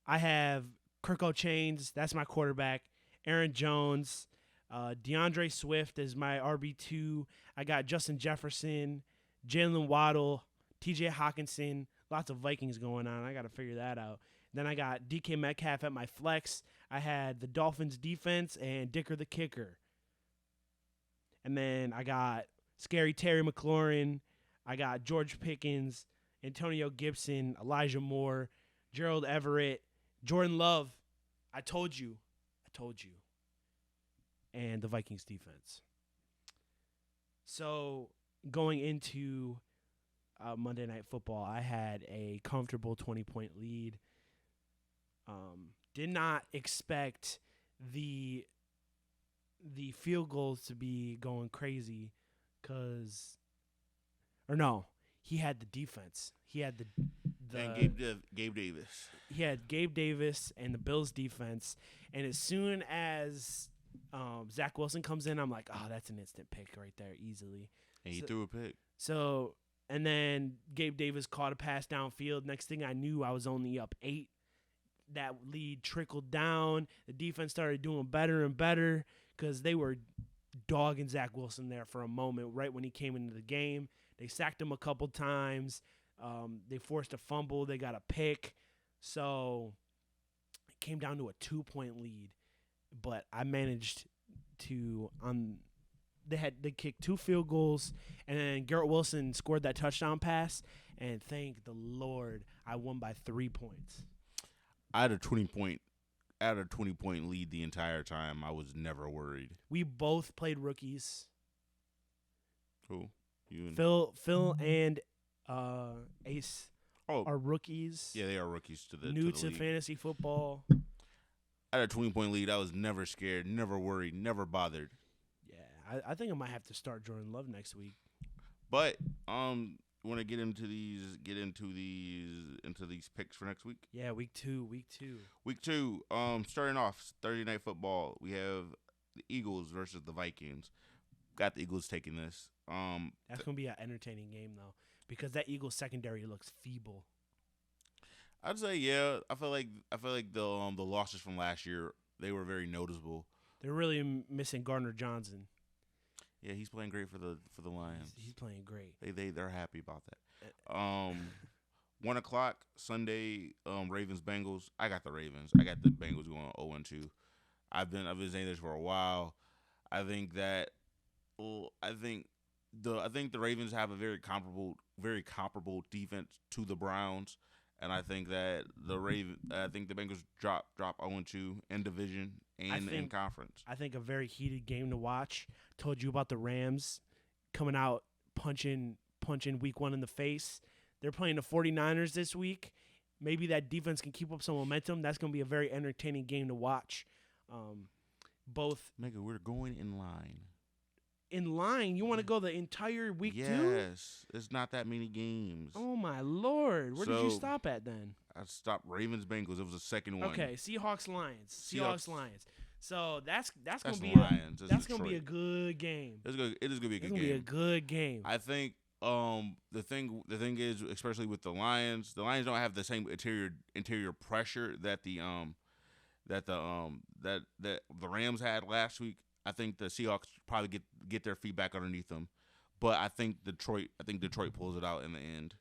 I have Kirk O'Chains, that's my quarterback. Aaron Jones, DeAndre Swift is my RB2. I got Justin Jefferson, Jalen Waddle, TJ Hawkinson. Lots of Vikings going on. I got to figure that out. Then I got DK Metcalf at my flex. I had the Dolphins defense and Dicker the kicker. And then I got Scary Terry McLaurin. I got George Pickens, Antonio Gibson, Elijah Moore, Gerald Everett, Jordan Love. I told you. And the Vikings defense. So going into Monday Night Football, I had a comfortable 20-point lead. Did not expect the field goals to be going crazy he had the defense. He had the and Gabe Davis. He had Gabe Davis and the Bills defense. And as soon as Zach Wilson comes in, I'm like, oh, that's an instant pick right there, easily. And he threw a pick. So, and then Gabe Davis caught a pass downfield. Next thing I knew, I was only up 8. That lead trickled down. The defense started doing better and better because they were dogging Zach Wilson there for a moment right when he came into the game. They sacked him a couple times. They forced a fumble. They got a pick. So it came down to a 2-point lead. But I managed to they kicked 2 field goals, and then Garrett Wilson scored that touchdown pass, and thank the Lord I won by 3 points. I had a 20-point lead the entire time. I was never worried. We both played rookies. Who? You and Phil and Ace are rookies. Yeah, they are rookies to the new to to league. Fantasy football. I had a 20-point lead. I was never scared, never worried, never bothered. Yeah, I think I might have to start Jordan Love next week. But want to get into these picks for next week? Yeah, week two. Week 2. Starting off Thursday Night Football, we have the Eagles versus the Vikings. Got the Eagles taking this. That's gonna be an entertaining game though, because that Eagles secondary looks feeble. I'd say yeah. I feel like the losses from last year, they were very noticeable. They're really missing Gardner Johnson. Yeah, he's playing great for the Lions. He's playing great. They're happy about that. 1 o'clock Sunday, Ravens Bengals. I got the Ravens. I got the Bengals going 0-2. I've been saying this for a while. I think that I think the Ravens have a very comparable defense to the Browns, and I think that the Bengals drop 0-2 in division and in conference. I think a very heated game to watch. Told you about the Rams coming out punching week 1 in the face. They're playing the 49ers this week. Maybe that defense can keep up some momentum. That's going to be a very entertaining game to watch. Both. Nigga, we're going in line. In line? You want to go the entire week 2? Yes. It's not that many games. Oh, my Lord. Where did you stop at then? I stopped Ravens Bengals. It was the second one. Okay, Seahawks Lions. Seahawks Lions. So that's going to be a good game. It is going to be a good game. It's going to be a good game. I think the thing is, especially with the Lions don't have the same interior pressure that the Rams had last week. I think the Seahawks probably get their feet back underneath them, but I think Detroit pulls it out in the end.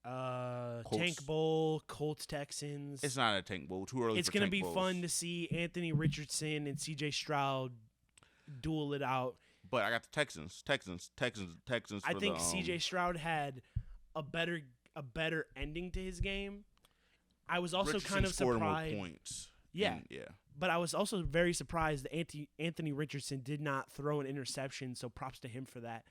Tank Bowl, Colts, Texans. It's not a Tank Bowl. Too early. It's going to be fun to see Anthony Richardson and C.J. Stroud duel it out. But I got the Texans. I think C.J. Stroud had a better ending to his game. I was also Richardson kind of scored surprised. More points. Yeah. Yeah. But I was also very surprised that Anthony Richardson did not throw an interception, so props to him for that,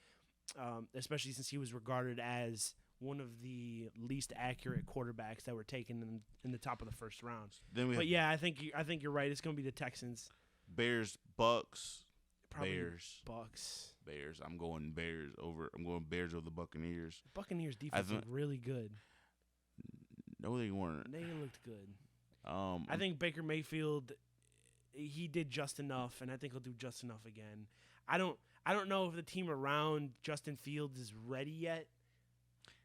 especially since he was regarded as one of the least accurate quarterbacks that were taken in the top of the first round. I think you're right. It's going to be the Texans. Bears, Bucks. Probably Bucks. Bears. I'm going Bears over the Buccaneers. Buccaneers defense looked really good. No, they weren't. They looked good. I think Baker Mayfield, he did just enough, and I think he'll do just enough again. I don't know if the team around Justin Fields is ready yet.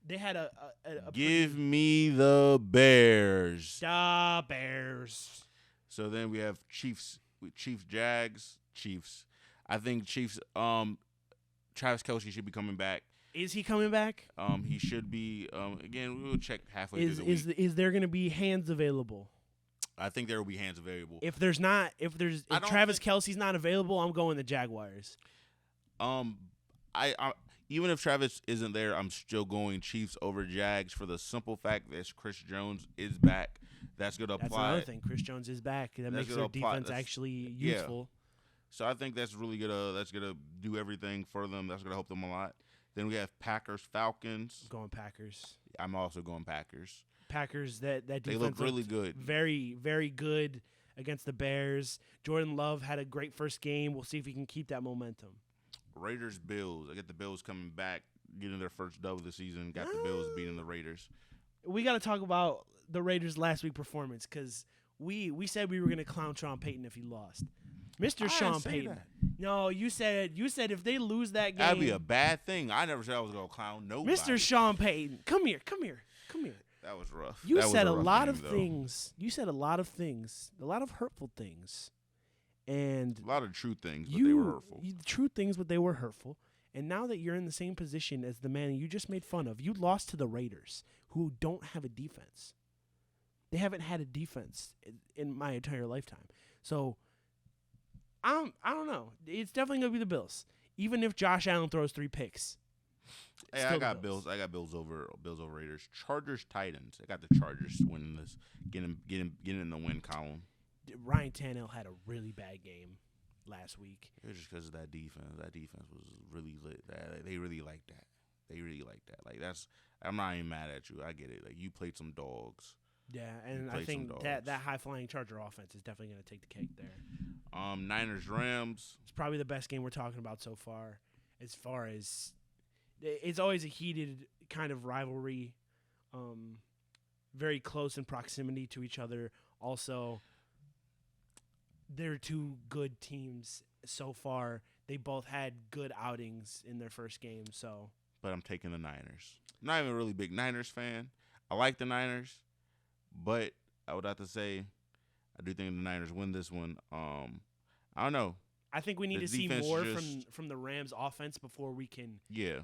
They had a Give me the Bears. The Bears. So then we have Chiefs, Jags, Chiefs. I think Chiefs. Travis Kelce should be coming back. Is he coming back? He should be. Again, we will check halfway through the week. Is there going to be hands available? I think there will be hands available. If Travis Kelce's not available, I'm going the Jaguars. I even if Travis isn't there, I'm still going Chiefs over Jags for the simple fact that Chris Jones is back. That's going to apply. That's another thing. Chris Jones is back. That makes their defense actually useful. Yeah. So I think that's really gonna do everything for them. That's gonna help them a lot. Then we have Packers, Falcons. I'm going Packers. I'm also going Packers. Packers, that defense they look really good. Very, very good against the Bears. Jordan Love had a great first game. We'll see if he can keep that momentum. Raiders, Bills. I get the Bills coming back, getting their first dub of the season. Got the Bills beating the Raiders. We got to talk about the Raiders' last week performance because we said we were going to clown Sean Payton if he lost. Mr. Sean Payton. That. No, you said if they lose that game, that'd be a bad thing. I never said I was going to clown nobody. Mr. Sean Payton, come here. That was rough. You said a lot of things. You said a lot of things, a lot of hurtful things, and a lot of true things, but they were hurtful. True things, but they were hurtful. And now that you're in the same position as the man you just made fun of, you lost to the Raiders, who don't have a defense. They haven't had a defense in my entire lifetime. So I don't know. It's definitely gonna be the Bills, even if Josh Allen throws 3 picks. Hey, I got Bills. I got Bills over Raiders. Chargers, Titans. I got the Chargers winning this, getting in the win column. Ryan Tannehill had a really bad game last week. It was just because of that defense. That defense was really lit. They really liked that. Like that's. I'm not even mad at you. I get it. Like you played some dogs. Yeah, and I think that high flying Charger offense is definitely going to take the cake there. Niners, Rams. It's probably the best game we're talking about so far. As far as it's always a heated kind of rivalry, very close in proximity to each other. Also, they're 2 good teams so far. They both had good outings in their first game. So, but I'm taking the Niners. I'm not even a really big Niners fan. I like the Niners, But I would have to say I do think the Niners win this one. I don't know. I think we need The to see defense more just- from the Rams offense before we can Yeah.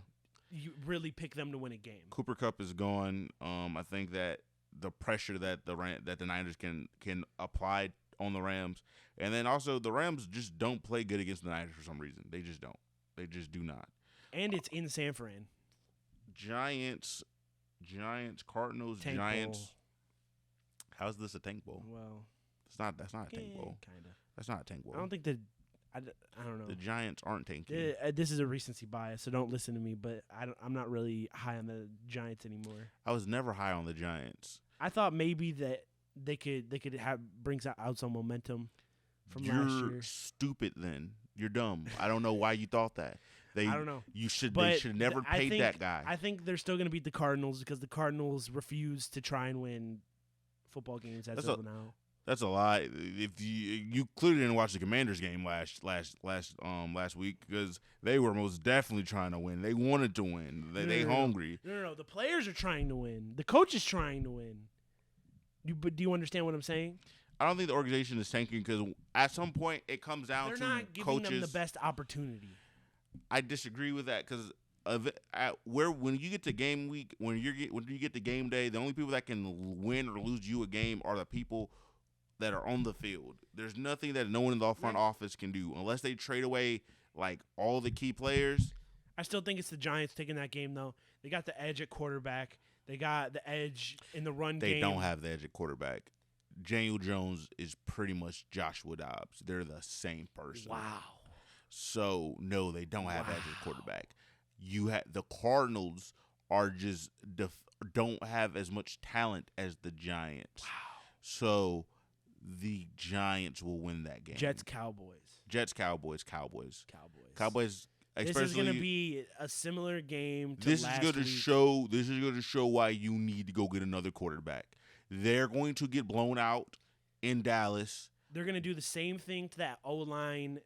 really pick them to win a game. Cooper Kupp is gone. I think that the pressure that the Niners can apply on the Rams, and then also the Rams just don't play good against the Niners for some reason. They just don't. They just do not. And it's in San Fran. Giants, Cardinals, Tank Giants. Bowl. How's this a tank bowl? Well, That's not a tank bowl. Kind of. That's not a tank bowl. I don't think I don't know. The Giants aren't tanking. This is a recency bias, so don't listen to me. But I'm not really high on the Giants anymore. I was never high on the Giants. I thought maybe that they could have brings out some momentum from You're last year. stupid. Then you're dumb. I don't know why you thought that. I don't know. You should. But They should never paid that guy. I think they're still going to beat the Cardinals because the Cardinals refuse to try and win football games as of now. That's a lie. If you clearly didn't watch the Commanders game last week because they were most definitely trying to win. They wanted to win. They hungry. No. The players are trying to win. The coach is trying to win. But do you understand what I'm saying? I don't think the organization is tanking because at some point it comes down They're to not giving coaches. them the best opportunity. I disagree with that because when you get to game week, when you get to game day, the only people that can win or lose you a game are the people that are on the field. There's nothing that no one in the front office can do unless they trade away like all the key players. I still think it's the Giants taking that game though. They got the edge at quarterback. They got the edge in the run game. They don't have the edge at quarterback. Daniel Jones is pretty much Joshua Dobbs. They're the same person. Wow. So no, they don't have edge at quarterback. The Cardinals are just don't have as much talent as the Giants. Wow. So the Giants will win that game. Jets, Cowboys. Cowboys. This is going to be a similar game to This last is going to week. This is going to show why you need to go get another quarterback. They're going to get blown out in Dallas. They're going to do the same thing to that O-line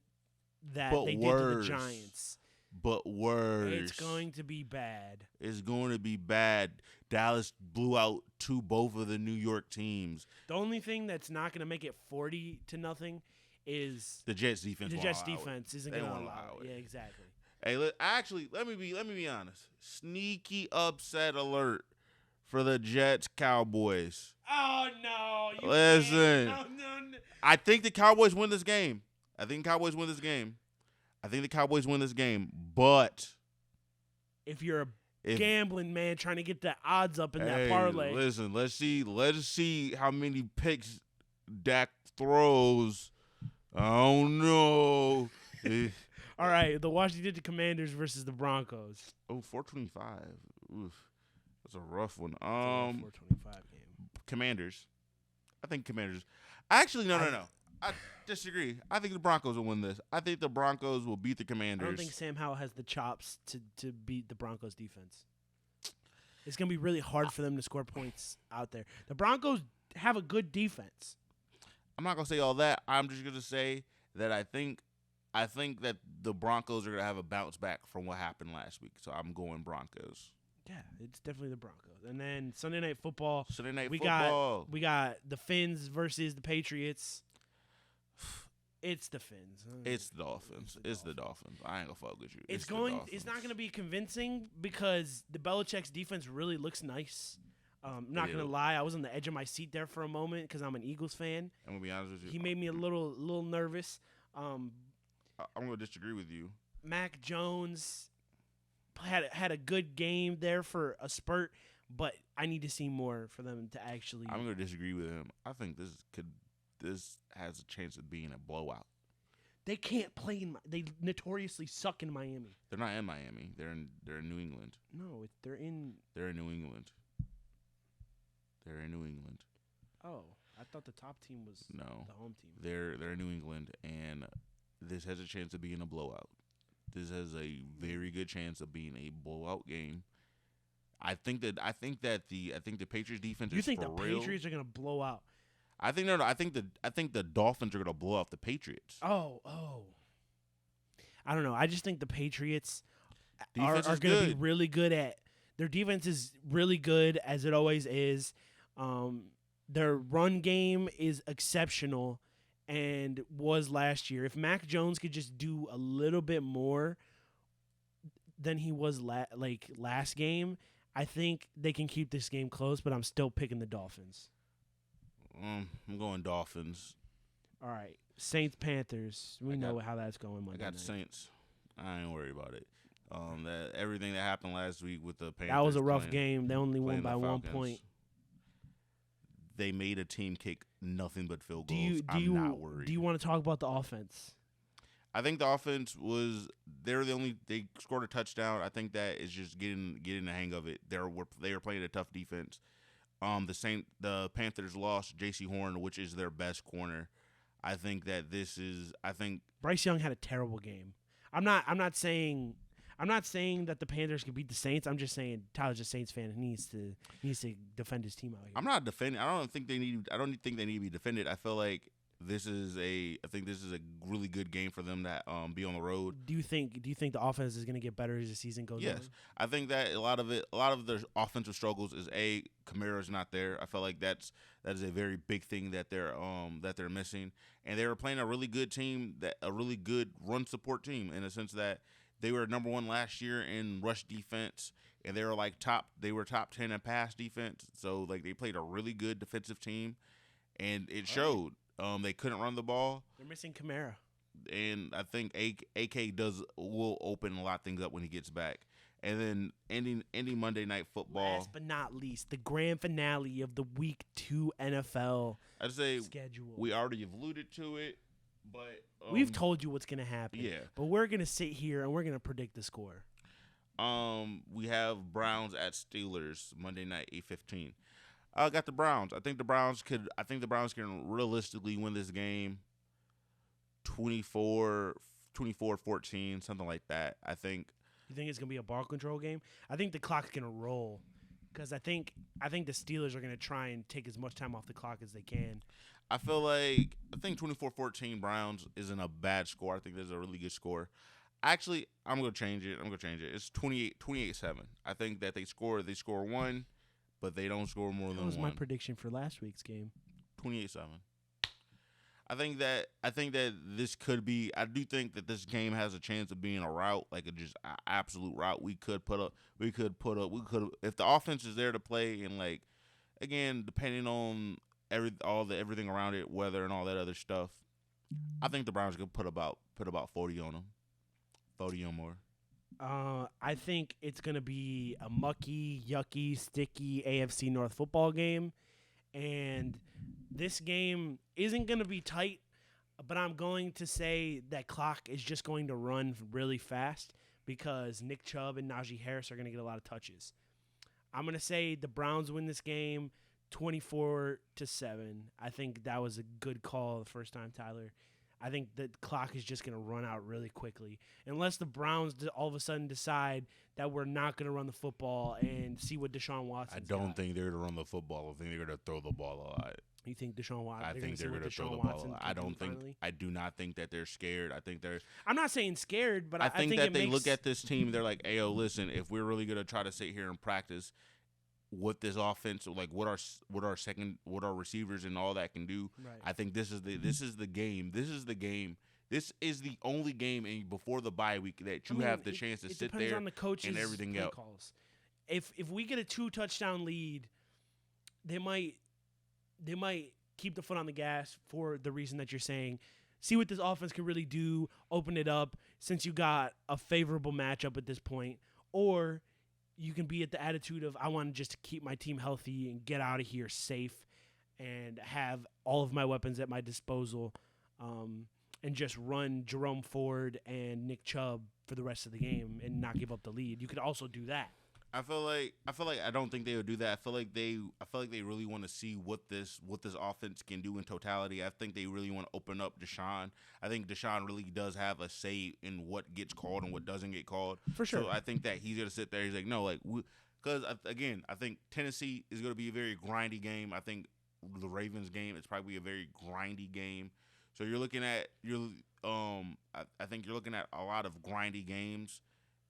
that But they worse. did to the Giants. But worse. It's going to be bad. It's going to be bad. Dallas blew out both of the New York teams. The only thing that's not going to make it 40-0 is The Jets defense. the won't Jets allow it. defense isn't They going to won't allow allow it. it. Yeah, exactly. Hey, let me be honest. Sneaky upset alert for the Jets Cowboys. Oh no! Listen. No. I think the Cowboys win this game. I think the Cowboys win this game, but If you're a gambling man trying to get the odds up in that hey, parlay, listen, let's see how many picks Dak throws. I don't know. all right, the Washington Commanders versus the Broncos. 425. Oof. That's a rough one. 425 game. Commanders. I think Commanders. Actually, no. I disagree. I think the Broncos will win this. I think the Broncos will beat the Commanders. I don't think Sam Howell has the chops to beat the Broncos defense. It's going to be really hard for them to score points out there. The Broncos have a good defense. I'm not going to say all that. I'm just going to say that I think that the Broncos are going to have a bounce back from what happened last week. So I'm going Broncos. Yeah, it's definitely the Broncos. And then Sunday Night Football. We got the Finns versus the Patriots. It's the Finns. It's the Dolphins. It's the Dolphins. I ain't gonna fuck with you. It's not gonna be convincing because the Belichick's defense really looks nice. I'm not gonna lie. I was on the edge of my seat there for a moment because I'm an Eagles fan. I'm gonna be honest with you. He made me a little nervous. I'm gonna disagree with you. Mac Jones had a good game there for a spurt, but I need to see more for them to actually. I'm gonna disagree with him. I think this has a chance of being a blowout. They can't play they notoriously suck in Miami. They're not in Miami. They're in New England. No, they're in New England. They're in New England. Oh, I thought the top team was the home team. They're in New England, and this has a chance of being a blowout. This has a very good chance of being a blowout game. I think the Patriots defense You is think for the real. Patriots are gonna blow out? I think the Dolphins are gonna blow out the Patriots. Oh. I don't know. I just think the Patriots are Defense is going to be good. really good at their defense is really good as it always is. Their run game is exceptional and was last year. If Mac Jones could just do a little bit more than he was last game, I think they can keep this game close, but I'm still picking the Dolphins. I'm going Dolphins. All right. Saints-Panthers. We know how that's going Monday I got night. Saints. I ain't worried about it. That everything that happened last week with the Panthers. That was a rough game. They only won by 1 Falcons, point. They made a team kick nothing but field goals. I'm not worried. Do you want to talk about the offense? I think the offense was they scored a touchdown. I think that is just getting the hang of it. They were playing a tough defense. The Panthers lost J.C. Horn, which is their best corner. I think Bryce Young had a terrible game. I'm not saying that the Panthers can beat the Saints. I'm just saying Tyler's a Saints fan and he needs to defend his team out here. I'm not defending. I don't think they need to be defended. I feel like this is a really good game for them to be on the road. Do you think the offense is going to get better as the season goes on? Yes. I think that a lot of the offensive struggles is Kamara's not there. I feel like that is a very big thing that they're missing. And they were playing a really good team, a really good run support team, in a sense that they were number 1 last year in rush defense, and they were top 10 in pass defense. So like they played a really good defensive team, and it showed. They couldn't run the ball. They're missing Kamara, and I think AK will open a lot of things up when he gets back. And then ending Monday Night Football. Last but not least, the grand finale of the Week 2 NFL I'd say schedule. We already have alluded to it, but we've told you what's going to happen. Yeah. But we're going to sit here and we're going to predict the score. We have Browns at Steelers Monday night, 8:15. I got the Browns. I think the Browns can realistically win this game 24-14, something like that. I think. You think it's going to be a ball control game? I think the clock's going to roll because I think the Steelers are going to try and take as much time off the clock as they can. I think 24-14 Browns isn't a bad score. I think there's a really good score. Actually, I'm going to change it. It's 28-7. I think that they score 1, but they don't score more than 1. That was my prediction for last week's game. 28-7. I think that this could be. I do think that this game has a chance of being a rout, like just an absolute rout. We could if the offense is there to play, and like again, depending on everything around it, weather and all that other stuff, I think the Browns could put about 40 on them, 40 or more. I think it's gonna be a mucky, yucky, sticky AFC North football game, and this game isn't going to be tight, but I'm going to say that clock is just going to run really fast because Nick Chubb and Najee Harris are going to get a lot of touches. I'm going to say the Browns win this game 24-7. I think that was a good call the first time, Tyler. I think the clock is just going to run out really quickly. Unless the Browns all of a sudden decide that we're not going to run the football and see what Deshaun Watson. I don't think they're going to run the football. I think they're going to throw the ball a lot. You think Deshaun Watson? I think they're going to throw the ball. I do not think that they're scared. I'm not saying scared, but I think that they look at this team. They're like, "Hey, listen, if we're really going to try to sit here and practice what this offense, like what our receivers and all that can do, right. I think this is the game. This is the game. This is the only game before the bye week that you have the chance to sit there on the coaches and everything else. Calls. If we get a 2-touchdown lead, they might keep the foot on the gas for the reason that you're saying. See what this offense can really do, open it up since you got a favorable matchup at this point. Or you can be at the attitude of, I want to just keep my team healthy and get out of here safe and have all of my weapons at my disposal and just run Jerome Ford and Nick Chubb for the rest of the game and not give up the lead. You could also do that. I feel like I don't think they would do that. I feel like they really want to see what this offense can do in totality. I think they really want to open up Deshaun. I think Deshaun really does have a say in what gets called and what doesn't get called. For sure. So I think that he's gonna sit there. He's like, no, like, because again, I think Tennessee is gonna be a very grindy game. I think the Ravens game is probably a very grindy game. So you're looking at I think you're looking at a lot of grindy games.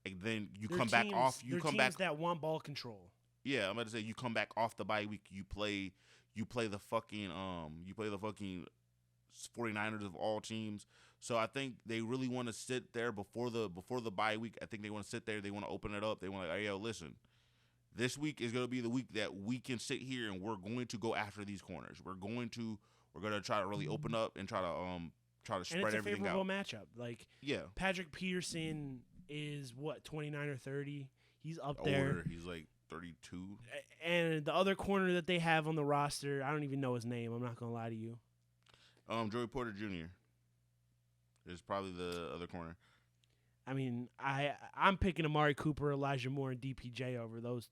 And then you come back off. You come back that one ball control. Yeah, I'm about to say you come back off the bye week. You play You play the fucking 49ers of all teams. So I think they really want to sit there before the bye week. I think they want to sit there. They want to open it up. They want to, hey, yo, listen. This week is going to be the week that we can sit here and we're going to go after these corners. We're going to try to really open up and try to spread everything out. And it's a favorable matchup. Like, yeah, Patrick Peterson is what, 29 or 30? He's up there. Older. He's like 32. And the other corner that they have on the roster, I don't even know his name. I'm not going to lie to you. Joey Porter Jr. is probably the other corner. I mean, I'm picking Amari Cooper, Elijah Moore, and DPJ over those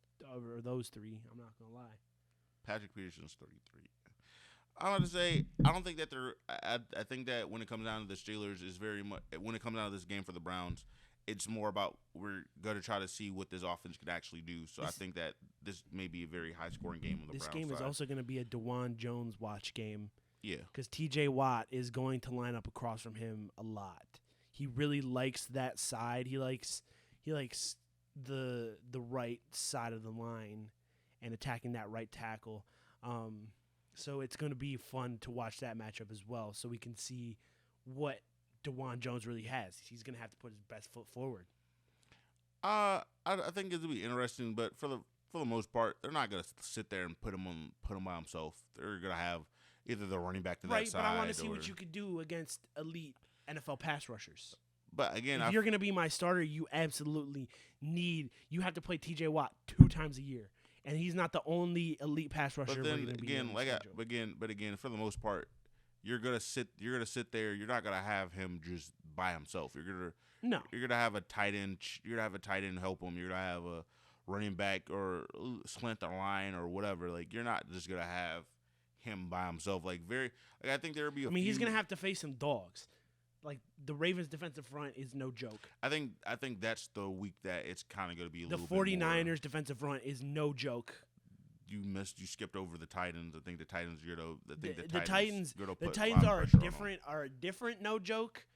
three. I'm not gonna lie. Patrick Peterson's 33. I want to say I don't think that they're. I think that when it comes down to the Steelers, is very much when it comes down to this game for the Browns, it's more about we're going to try to see what this offense could actually do. So I think that this may be a very high scoring game on the Browns side. This game is also going to be a DeJuan Jones watch game. Yeah, because T.J. Watt is going to line up across from him a lot. He really likes that side. He likes the right side of the line and attacking that right tackle. So it's going to be fun to watch that matchup as well, so we can see what DeJuan Jones really has. He's going to have to put his best foot forward. I think it's going to be interesting, but for the most part, they're not going to sit there and put him by himself. They're going to have either the running back to that side. Right, but I want to see what you could do against elite NFL pass rushers. But again, if you're going to be my starter, you absolutely you have to play T.J. Watt 2 times a year, and he's not the only elite pass rusher. But then again, for the most part, you're gonna sit there. You're not gonna have him just by himself. You're gonna have a tight end. You're gonna have a tight end help him. You're gonna have a running back or slant the line or whatever. Like, you're not just gonna have him by himself. I think there will be. He's gonna have to face some dogs. Like, the Ravens' defensive front is no joke. I think that's the week that it's kind of going to be a little bit more. The 49ers' defensive front is no joke. You skipped over the Titans. I think the Titans are going to the Titans are a different no joke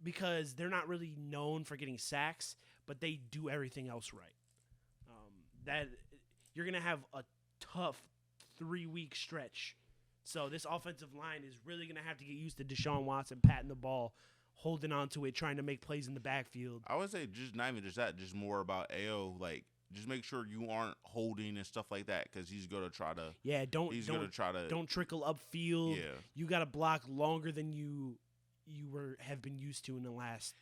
because they're not really known for getting sacks, but they do everything else right. That you're going to have a tough 3-week stretch. So this offensive line is really going to have to get used to Deshaun Watson patting the ball, holding on to it, trying to make plays in the backfield. I would say just not even just that, just more about AO, like, just make sure you aren't holding and stuff like that, because he's going to try to. Yeah, don't trickle upfield. Yeah, you got to block longer than you have been used to in the last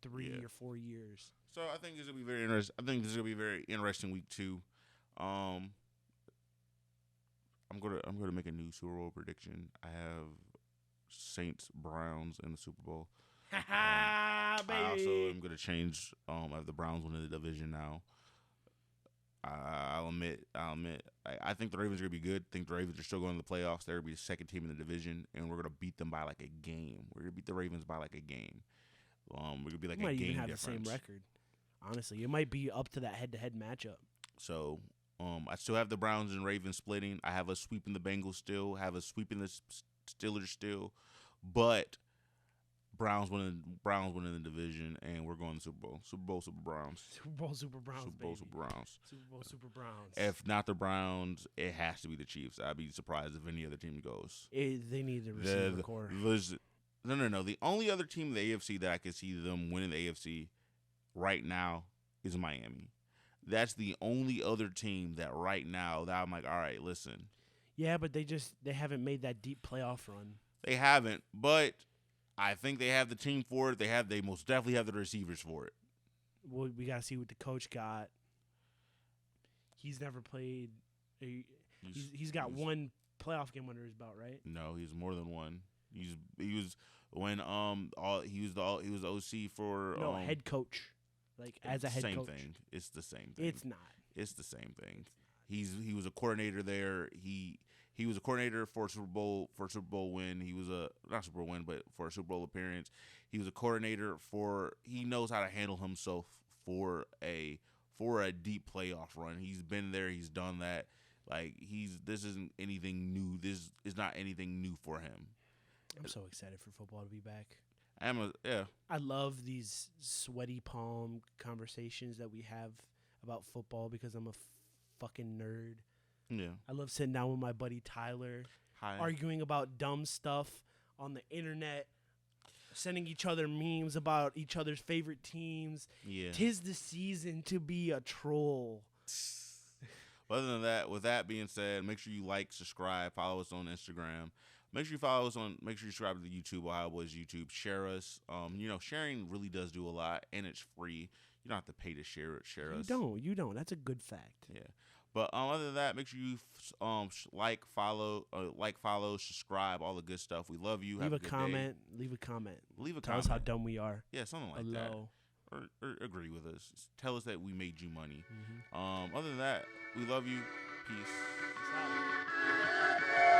3 or 4 years. So I think this will be very interesting. I think this is going to be a very interesting week too. I'm gonna make a new Super Bowl prediction. I have Saints Browns in the Super Bowl. Baby. I also am gonna change. I have the Browns winning the division now. I'll admit. I think the Ravens are gonna be good. I think the Ravens are still going to the playoffs. They're gonna be the second team in the division, and we're gonna beat them by like a game. We're gonna beat the Ravens by like a game. We're gonna be like a game difference. Might even have the same record. Honestly, it might be up to that head-to-head matchup. So. I still have the Browns and Ravens splitting. I have us sweeping the Bengals still. Have us sweeping the Steelers still. But Browns winning the division, and we're going to the Super Bowl. Super Bowl, Super Browns. Super Bowl, Super Browns, Super Bowl, Super Browns. Super Bowl, Super Browns. If not the Browns, it has to be the Chiefs. I'd be surprised if any other team goes. They need the receiver core. No. The only other team in the AFC that I can see them winning the AFC right now is Miami. That's the only other team that right now that I'm like, all right, listen. Yeah, but they haven't made that deep playoff run. They haven't, but I think they have the team for it. They most definitely have the receivers for it. Well, we got to see what the coach got. He's never played. He's got one playoff game under his belt, right? No, he's more than one. He was the OC for head coach. Like, as a head coach. Same thing. It's the same thing. It's not. It's the same thing. He was a coordinator there. He was a coordinator for a Super Bowl win. He was not Super Bowl win, but for a Super Bowl appearance. He was a coordinator he knows how to handle himself for a deep playoff run. He's been there. He's done that. Like, this isn't anything new. This is not anything new for him. I'm so excited for football to be back. I love these sweaty palm conversations that we have about football because I'm a fucking nerd. Yeah. I love sitting down with my buddy Tyler, Hi. arguing about dumb stuff on the internet, sending each other memes about each other's favorite teams. Yeah. 'Tis the season to be a troll. Other than that, with that being said, make sure you like, subscribe, follow us on Instagram. Make sure you subscribe to the YouTube, Ohio Boys YouTube. Share us. Sharing really does do a lot, and it's free. You don't have to pay to share it. Share us. You don't. That's a good fact. Yeah. But other than that, make sure you follow, subscribe, all the good stuff. We love you. Leave a comment. Leave a comment. Tell us how dumb we are. Yeah, something like that. Or agree with us. Tell us that we made you money. Mm-hmm. Other than that, we love you. Peace. Peace out.